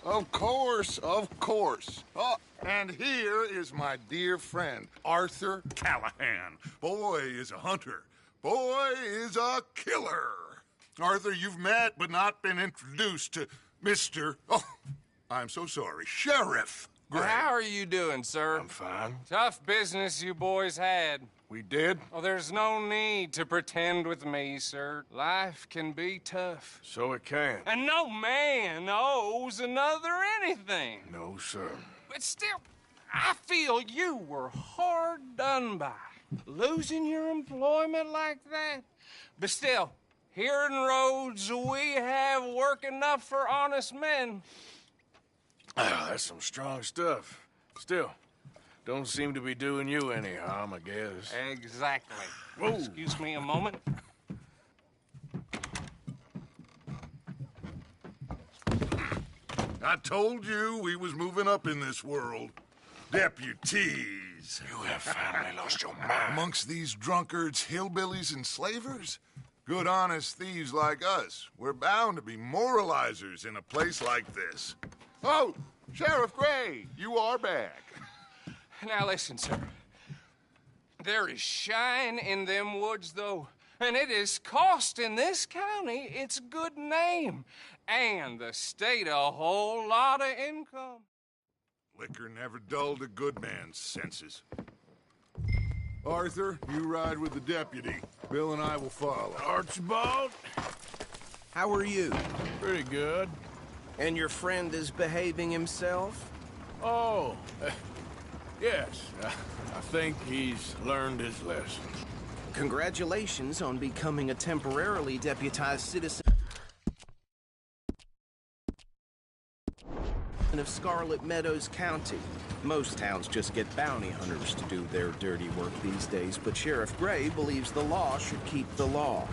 Of course, of course. Oh, and here is my dear friend, Arthur Callahan. Boy is a hunter. Boy is a killer. Arthur, you've met but not been introduced to Mr. Oh, I'm so sorry, Sheriff Gray. How are you doing, sir? I'm fine. Tough business you boys had. We did? Oh, there's no need to pretend with me, sir. Life can be tough. So it can. And no man owes another anything. No, sir. But still, I feel you were hard done by. Losing your employment like that. But still, here in Rhodes, we have work enough for honest men. Ah, that's some strong stuff. Still, don't seem to be doing you any harm, I guess. Exactly. Whoa. Excuse me a moment. I told you we was moving up in this world. Deputies. You have finally lost your mind. Amongst these drunkards, hillbillies, and slavers? Good, honest thieves like us. We're bound to be moralizers in a place like this. Oh, Sheriff Gray, you are back. Now listen, sir. There is shine in them woods, though, and it is costing this county its good name and the state a whole lot of income. Liquor never dulled a good man's senses. Arthur, you ride with the deputy. Bill and I will follow. Archibald? How are you? Pretty good. And your friend is behaving himself? Oh, yes. I think he's learned his lesson. Congratulations on becoming a temporarily deputized citizen of Scarlet Meadows County. Most towns just get bounty hunters to do their dirty work these days, but Sheriff Gray believes the law should keep the law.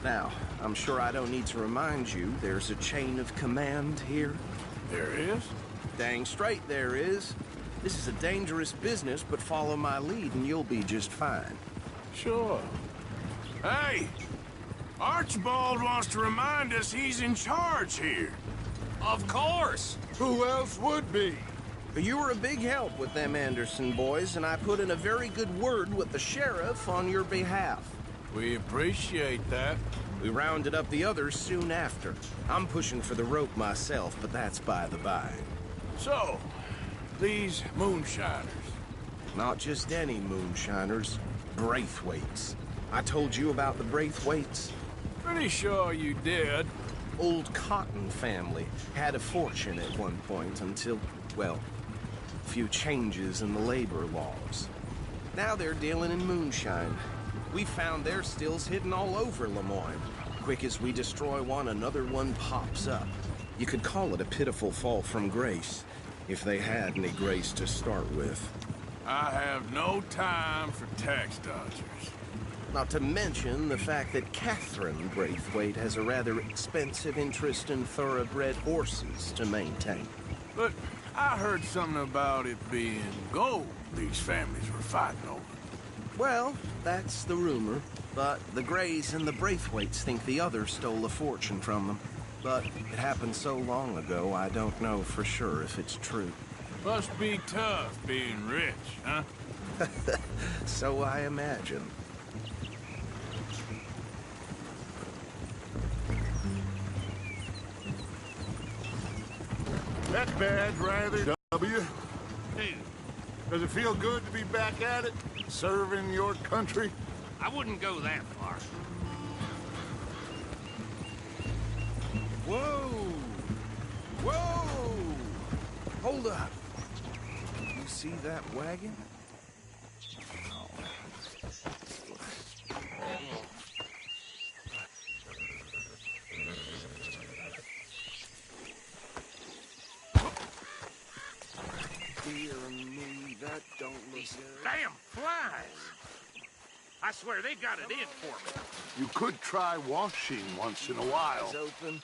Now, I'm sure I don't need to remind you there's a chain of command here. There is? Dang straight there is. This is a dangerous business, but follow my lead and you'll be just fine. Sure. Hey! Archibald wants to remind us he's in charge here. Of course! Who else would be? You were a big help with them Anderson boys, and I put in a very good word with the sheriff on your behalf. We appreciate that. We rounded up the others soon after. I'm pushing for the rope myself, but that's by the by. So, these moonshiners. Not just any moonshiners. Braithwaites. I told you about the Braithwaites? Pretty sure you did. Old Cotton family had a fortune at one point until, well, a few changes in the labor laws. Now they're dealing in moonshine. We found their stills hidden all over Lemoyne. Quick as we destroy one, another one pops up. You could call it a pitiful fall from grace, if they had any grace to start with. I have no time for tax dodgers. Not to mention the fact that Catherine Braithwaite has a rather expensive interest in thoroughbred horses to maintain. But I heard something about it being gold these families were fighting over. Well, that's the rumor. But the Grays and the Braithwaites think the others stole a fortune from them. But it happened so long ago, I don't know for sure if it's true. Must be tough being rich, huh? So I imagine. That badge rather, W. Hey, does it feel good to be back at it? Serving your country? I wouldn't go that far. Whoa! Whoa! Hold up. You see that wagon? Oh, These damn flies. I swear they got it in for me. You could try washing once in a while. Eyes open.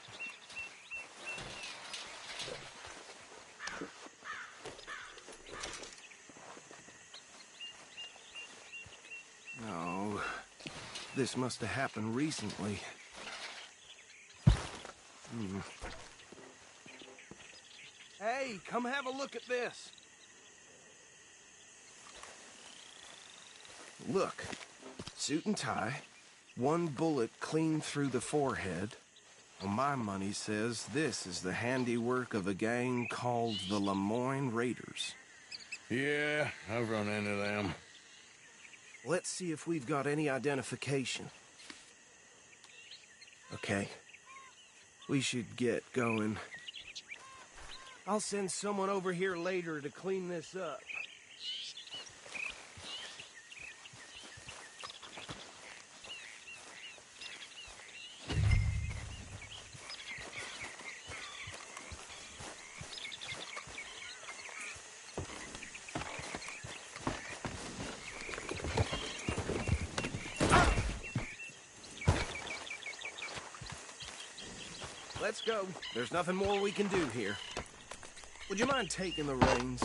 No, this must have happened recently. Hey, come have a look at this. Look, suit and tie, one bullet clean through the forehead. Well, my money says this is the handiwork of a gang called the Lemoyne Raiders. Yeah, I've run into them. Let's see if we've got any identification. Okay. We should get going. I'll send someone over here later to clean this up. Let's go. There's nothing more we can do here. Would you mind taking the reins?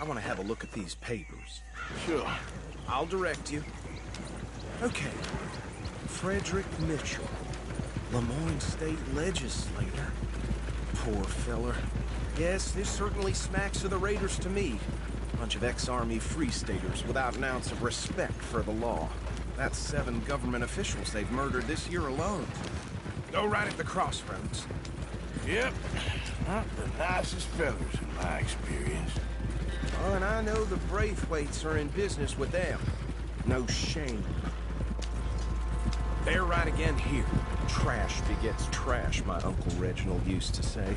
I want to have a look at these papers. Sure. I'll direct you. Okay. Frederick Mitchell, Lemoyne State Legislator. Poor feller. Yes, this certainly smacks of the Raiders to me. Bunch of ex-Army Free Staters without an ounce of respect for the law. That's 7 government officials they've murdered this year alone. Go right at the crossroads. Yep. Not the nicest fellas in my experience. Oh, and I know the Braithwaites are in business with them. No shame. They're right again here. Trash begets trash, my Uncle Reginald used to say.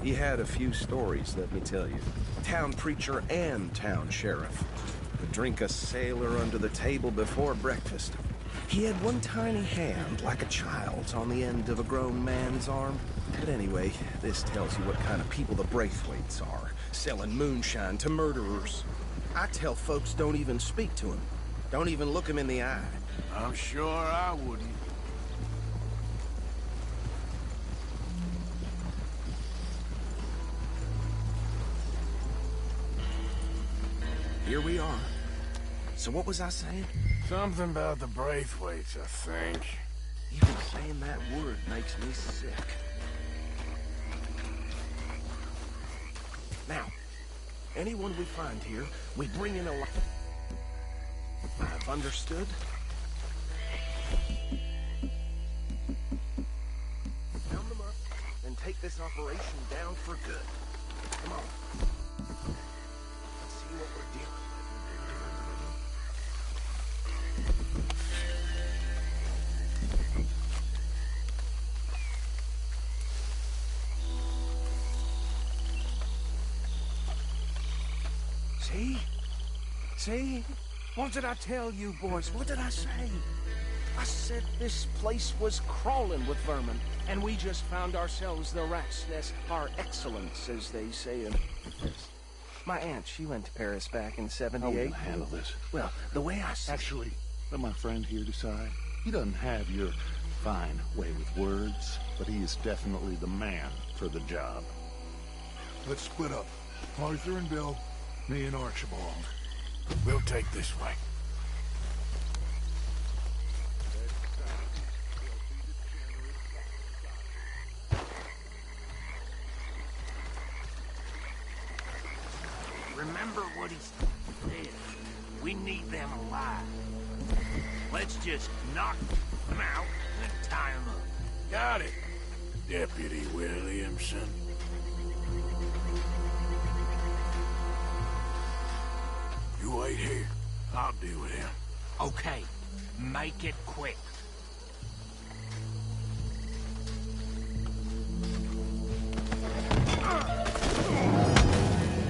He had a few stories, let me tell you. Town preacher and town sheriff. Could drink a sailor under the table before breakfast. He had one tiny hand, like a child's, on the end of a grown man's arm. But anyway, this tells you what kind of people the Braithwaites are, selling moonshine to murderers. I tell folks don't even speak to him. Don't even look him in the eye. I'm sure I wouldn't. Here we are. So what was I saying? Something about the Braithwaites, I think. Even saying that word makes me sick. Now, anyone we find here, we bring in alive. I've understood. Round them up, and take this operation down for good. Come on. Let's see what we're dealing with. See? What did I tell you, boys? What did I say? I said this place was crawling with vermin, and we just found ourselves the rat's nest par excellence, as they say in Paris. My aunt, she went to Paris back in '78. How are we gonna handle this? Well, the way I see... Actually, let my friend here decide. He doesn't have your fine way with words, but he is definitely the man for the job. Let's split up. Arthur and Bill, me and Archibald. We'll take this way. Remember what he said. We need them alive. Let's just knock them out and tie them up. Got it, Deputy Williamson. You wait here. I'll deal with him. Okay, make it quick.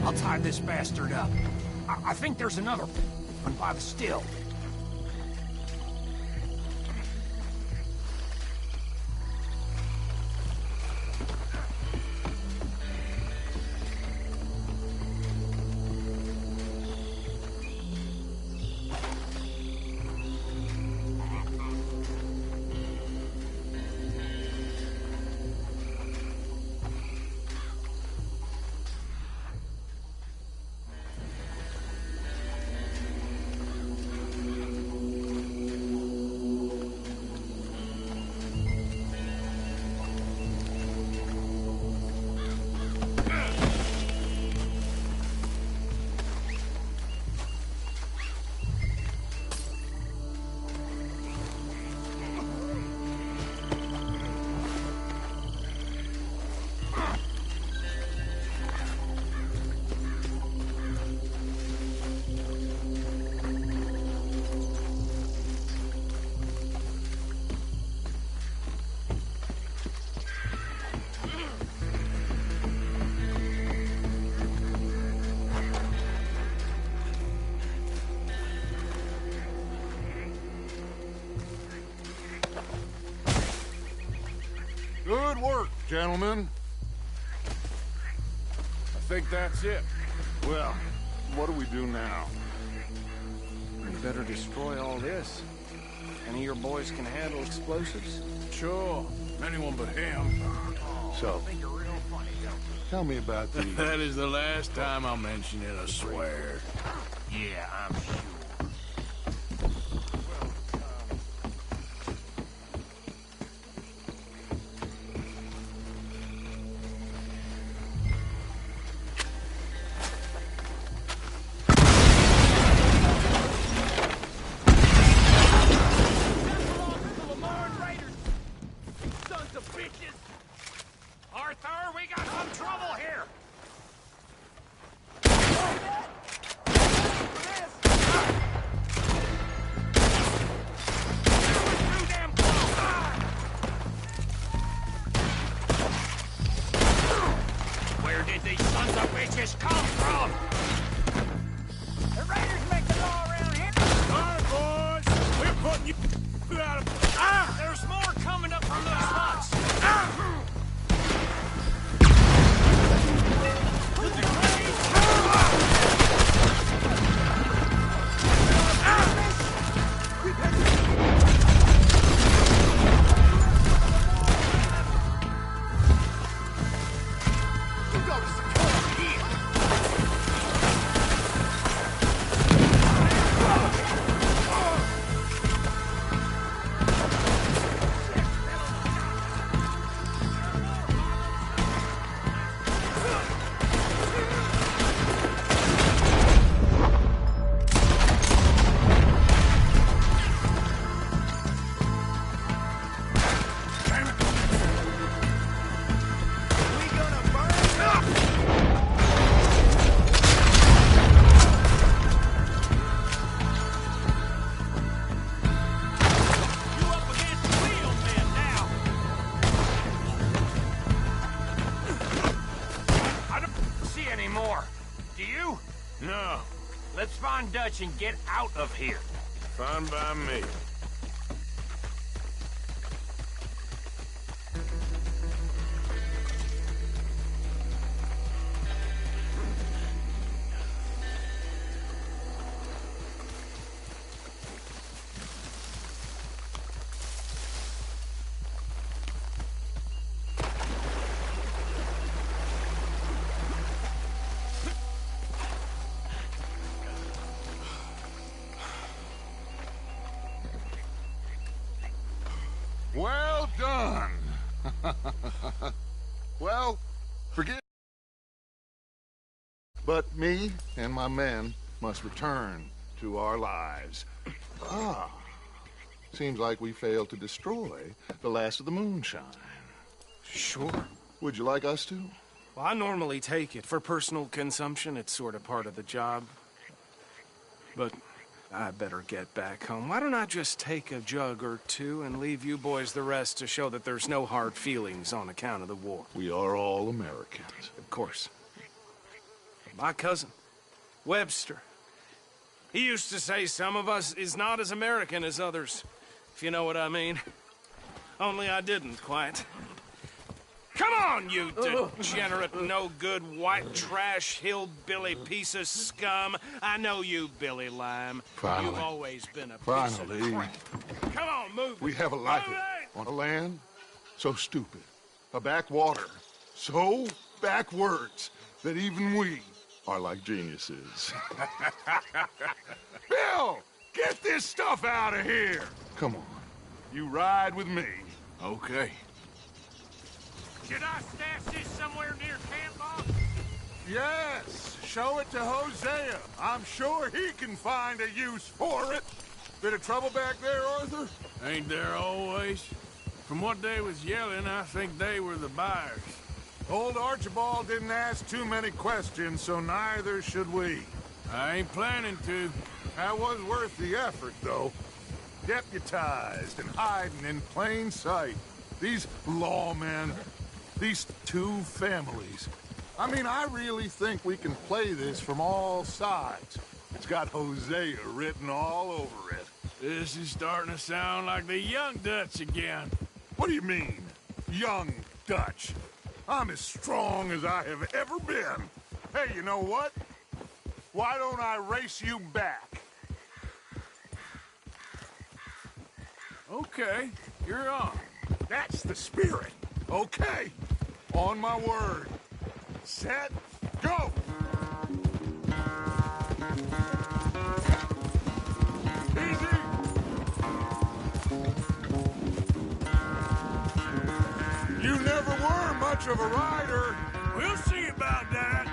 I'll tie this bastard up. I think there's another one by the still. Good work, gentlemen. I think that's it. Well, what do we do now? We better destroy all this. Any of your boys can handle explosives? Sure. Anyone but him. So, tell me about the... That is the last time I'll mention it, I swear. Yeah, I'm sure. Dutch and get out of here. Fine by me. Well done. Well, forgive. But me and my men must return to our lives. Seems like we failed to destroy the last of the moonshine. Sure. Would you like us to? Well, I normally take it. For personal consumption, it's sort of part of the job. But I better get back home. Why don't I just take a jug or two and leave you boys the rest to show that there's no hard feelings on account of the war? We are all Americans. Of course. My cousin, Webster, he used to say some of us is not as American as others, if you know what I mean. Only I didn't quite. Come on, you degenerate, no-good, white trash, hillbilly piece of scum. I know you, Billy Lime. Finally. You've always been a piece Finally. of crap. Come on, move. We have a life on a land so stupid, a backwater so backwards that even we are like geniuses. Bill, get this stuff out of here. Come on, you ride with me. Okay. Should I stash this somewhere near camp, boss? Yes, show it to Hosea. I'm sure he can find a use for it. Bit of trouble back there, Arthur? Ain't there always? From what they was yelling, I think they were the buyers. Old Archibald didn't ask too many questions, so neither should we. I ain't planning to. That was worth the effort, though. Deputized and hiding in plain sight. These lawmen, these two families. I mean, I really think we can play this from all sides. It's got Hosea written all over it. This is starting to sound like the Young Dutch again. What do you mean? young Dutch. I'm as strong as I have ever been. Hey, you know what? Why don't I race you back? Okay, you're on. That's the spirit. Okay, on my word. Set, go! Easy! You never were much of a rider. We'll see about that.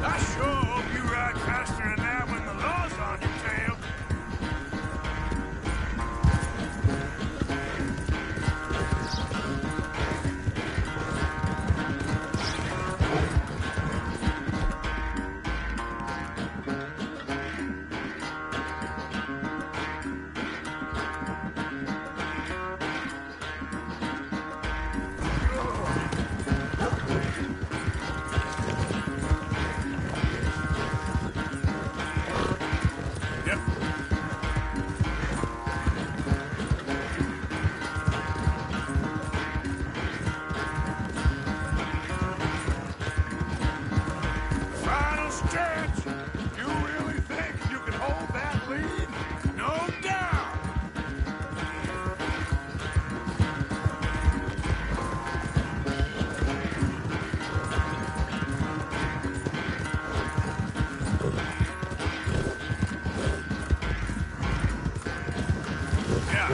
I sure hope you ride faster than that when the law's on your tail. Final stretch! You really think you can hold that lead? No doubt! Yeah.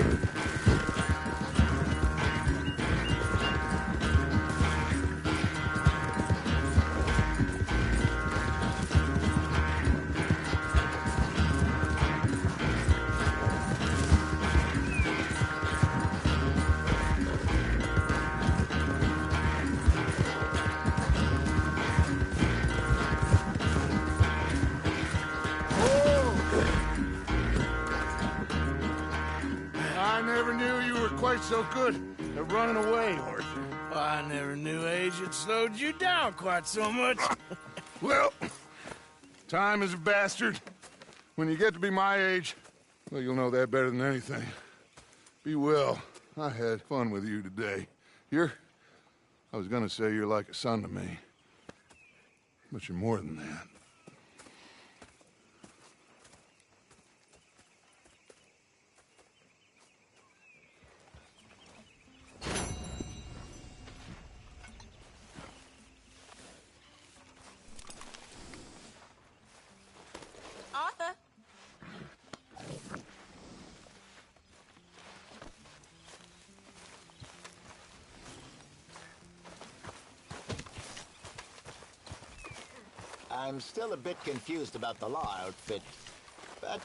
I never knew you were quite so good at running away, Arthur. I never knew age had slowed you down quite so much. Well, time is a bastard. When you get to be my age, well, you'll know that better than anything. Be well. I had fun with you today. I was gonna say you're like a son to me. But you're more than that. Arthur? I'm still a bit confused about the law outfit. But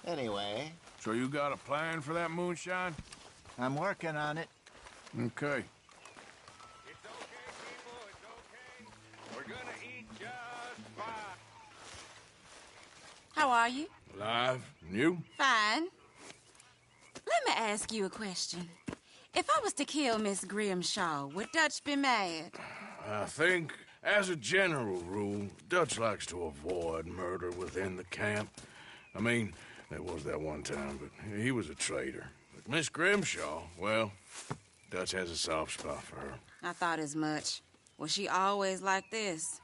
anyway, So you got a plan for that moonshine? I'm working on it. Okay. We're gonna eat just fine. How are you? Alive? And you? Fine. Let me ask you a question. If I was to kill Miss Grimshaw, would Dutch be mad? I think, as a general rule, Dutch likes to avoid murder within the camp. I mean, there was that one time, but he was a traitor. But Miss Grimshaw, well, Dutch has a soft spot for her. I thought as much. Was she always like this?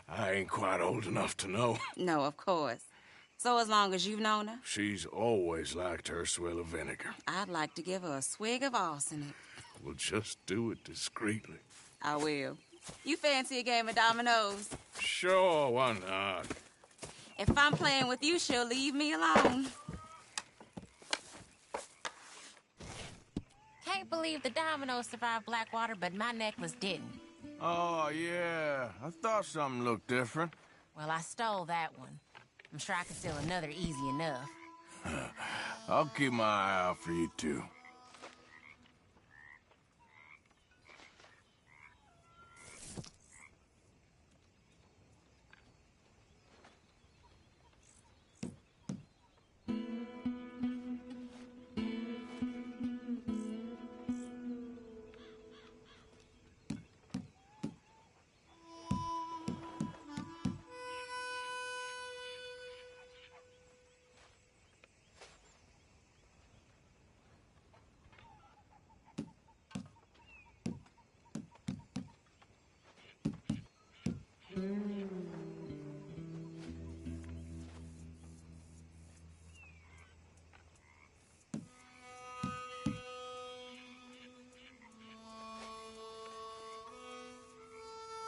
I ain't quite old enough to know. No, of course. So as long as you've known her? She's always liked her swill of vinegar. I'd like to give her a swig of arsenic. We'll just do it discreetly. I will. You fancy a game of dominoes? Sure, why not? If I'm playing with you, she'll leave me alone. Can't believe the dominoes survived Blackwater, but my necklace didn't. Oh, yeah. I thought something looked different. Well, I stole that one. I'm sure I can steal another easy enough. I'll keep my eye out for you, too.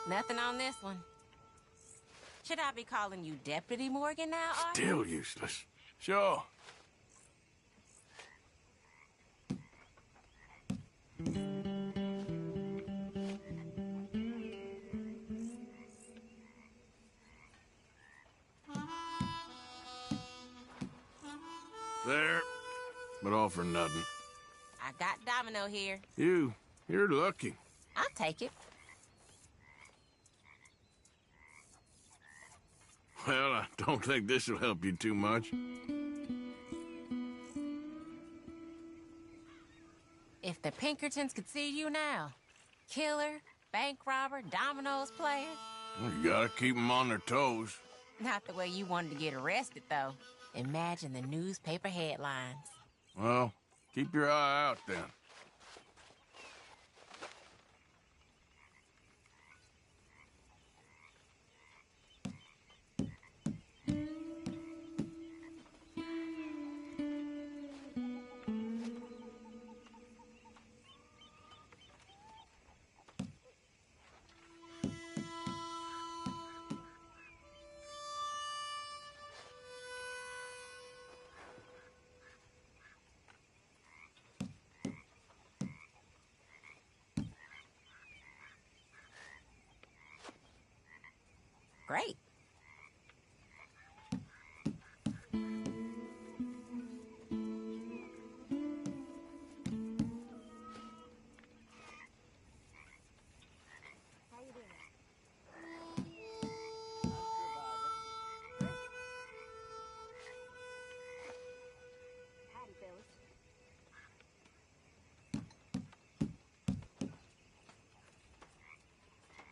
Nothing on this one. Should I be calling you Deputy Morgan now, Arthur? Still useless. Sure. There. But all for nothing. I got Domino here. You're lucky. I'll take it. Well, I don't think this will help you too much. If the Pinkertons could see you now. Killer, bank robber, dominoes player. Well, you gotta keep them on their toes. Not the way you wanted to get arrested, though. Imagine the newspaper headlines. Well, keep your eye out then. Great.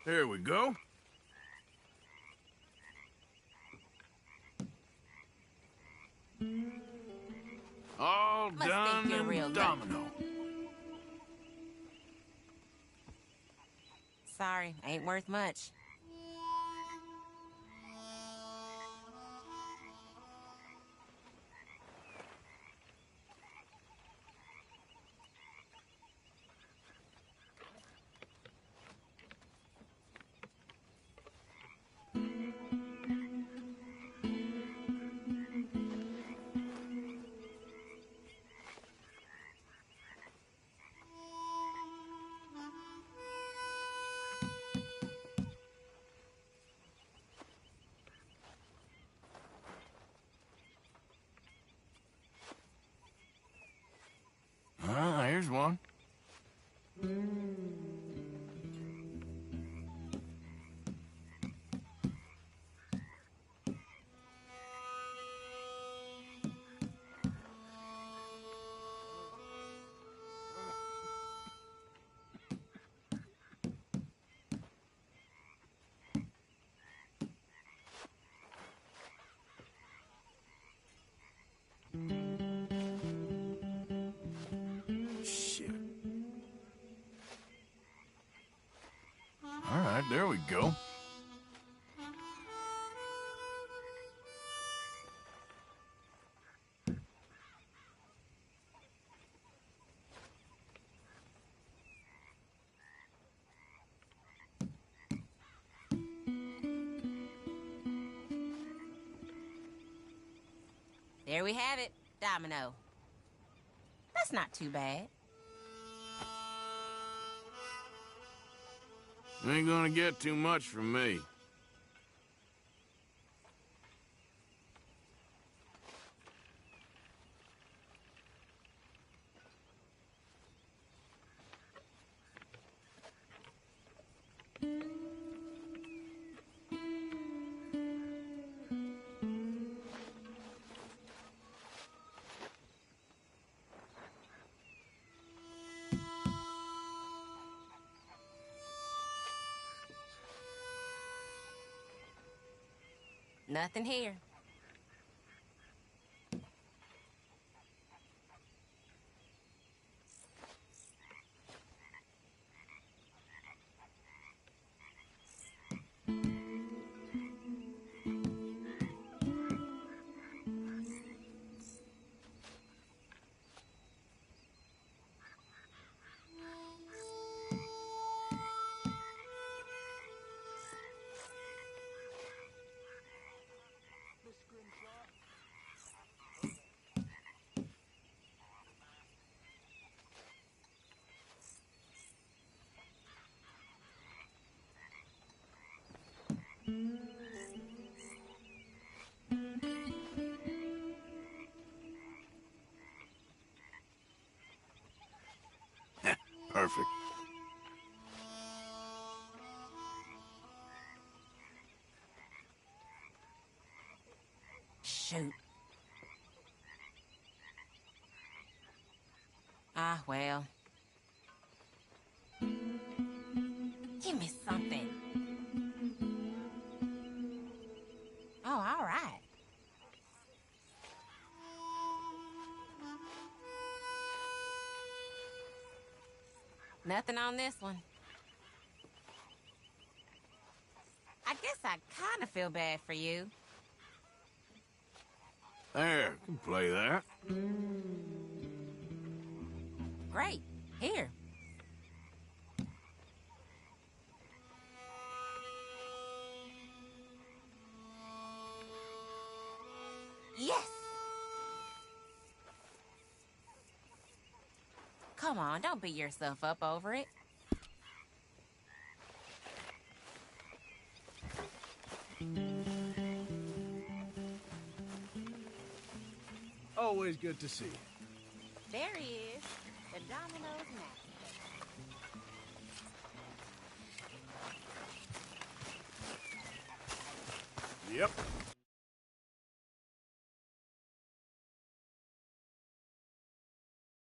There we go. All Must done think you're real and lucky. domino. Sorry, ain't worth much. Ah, here's one. Shit. All right, there we go. There we have it, Domino. That's not too bad. Ain't gonna get too much from me. Nothing here. perfect. Shoot. Ah, well. Give me something. Oh, all right. Nothing on this one. I guess I kind of feel bad for you. There, can play that. Great. Here. Yes! Come on, don't beat yourself up over it. Always good to see you. There he is, the Domino's master. Yep.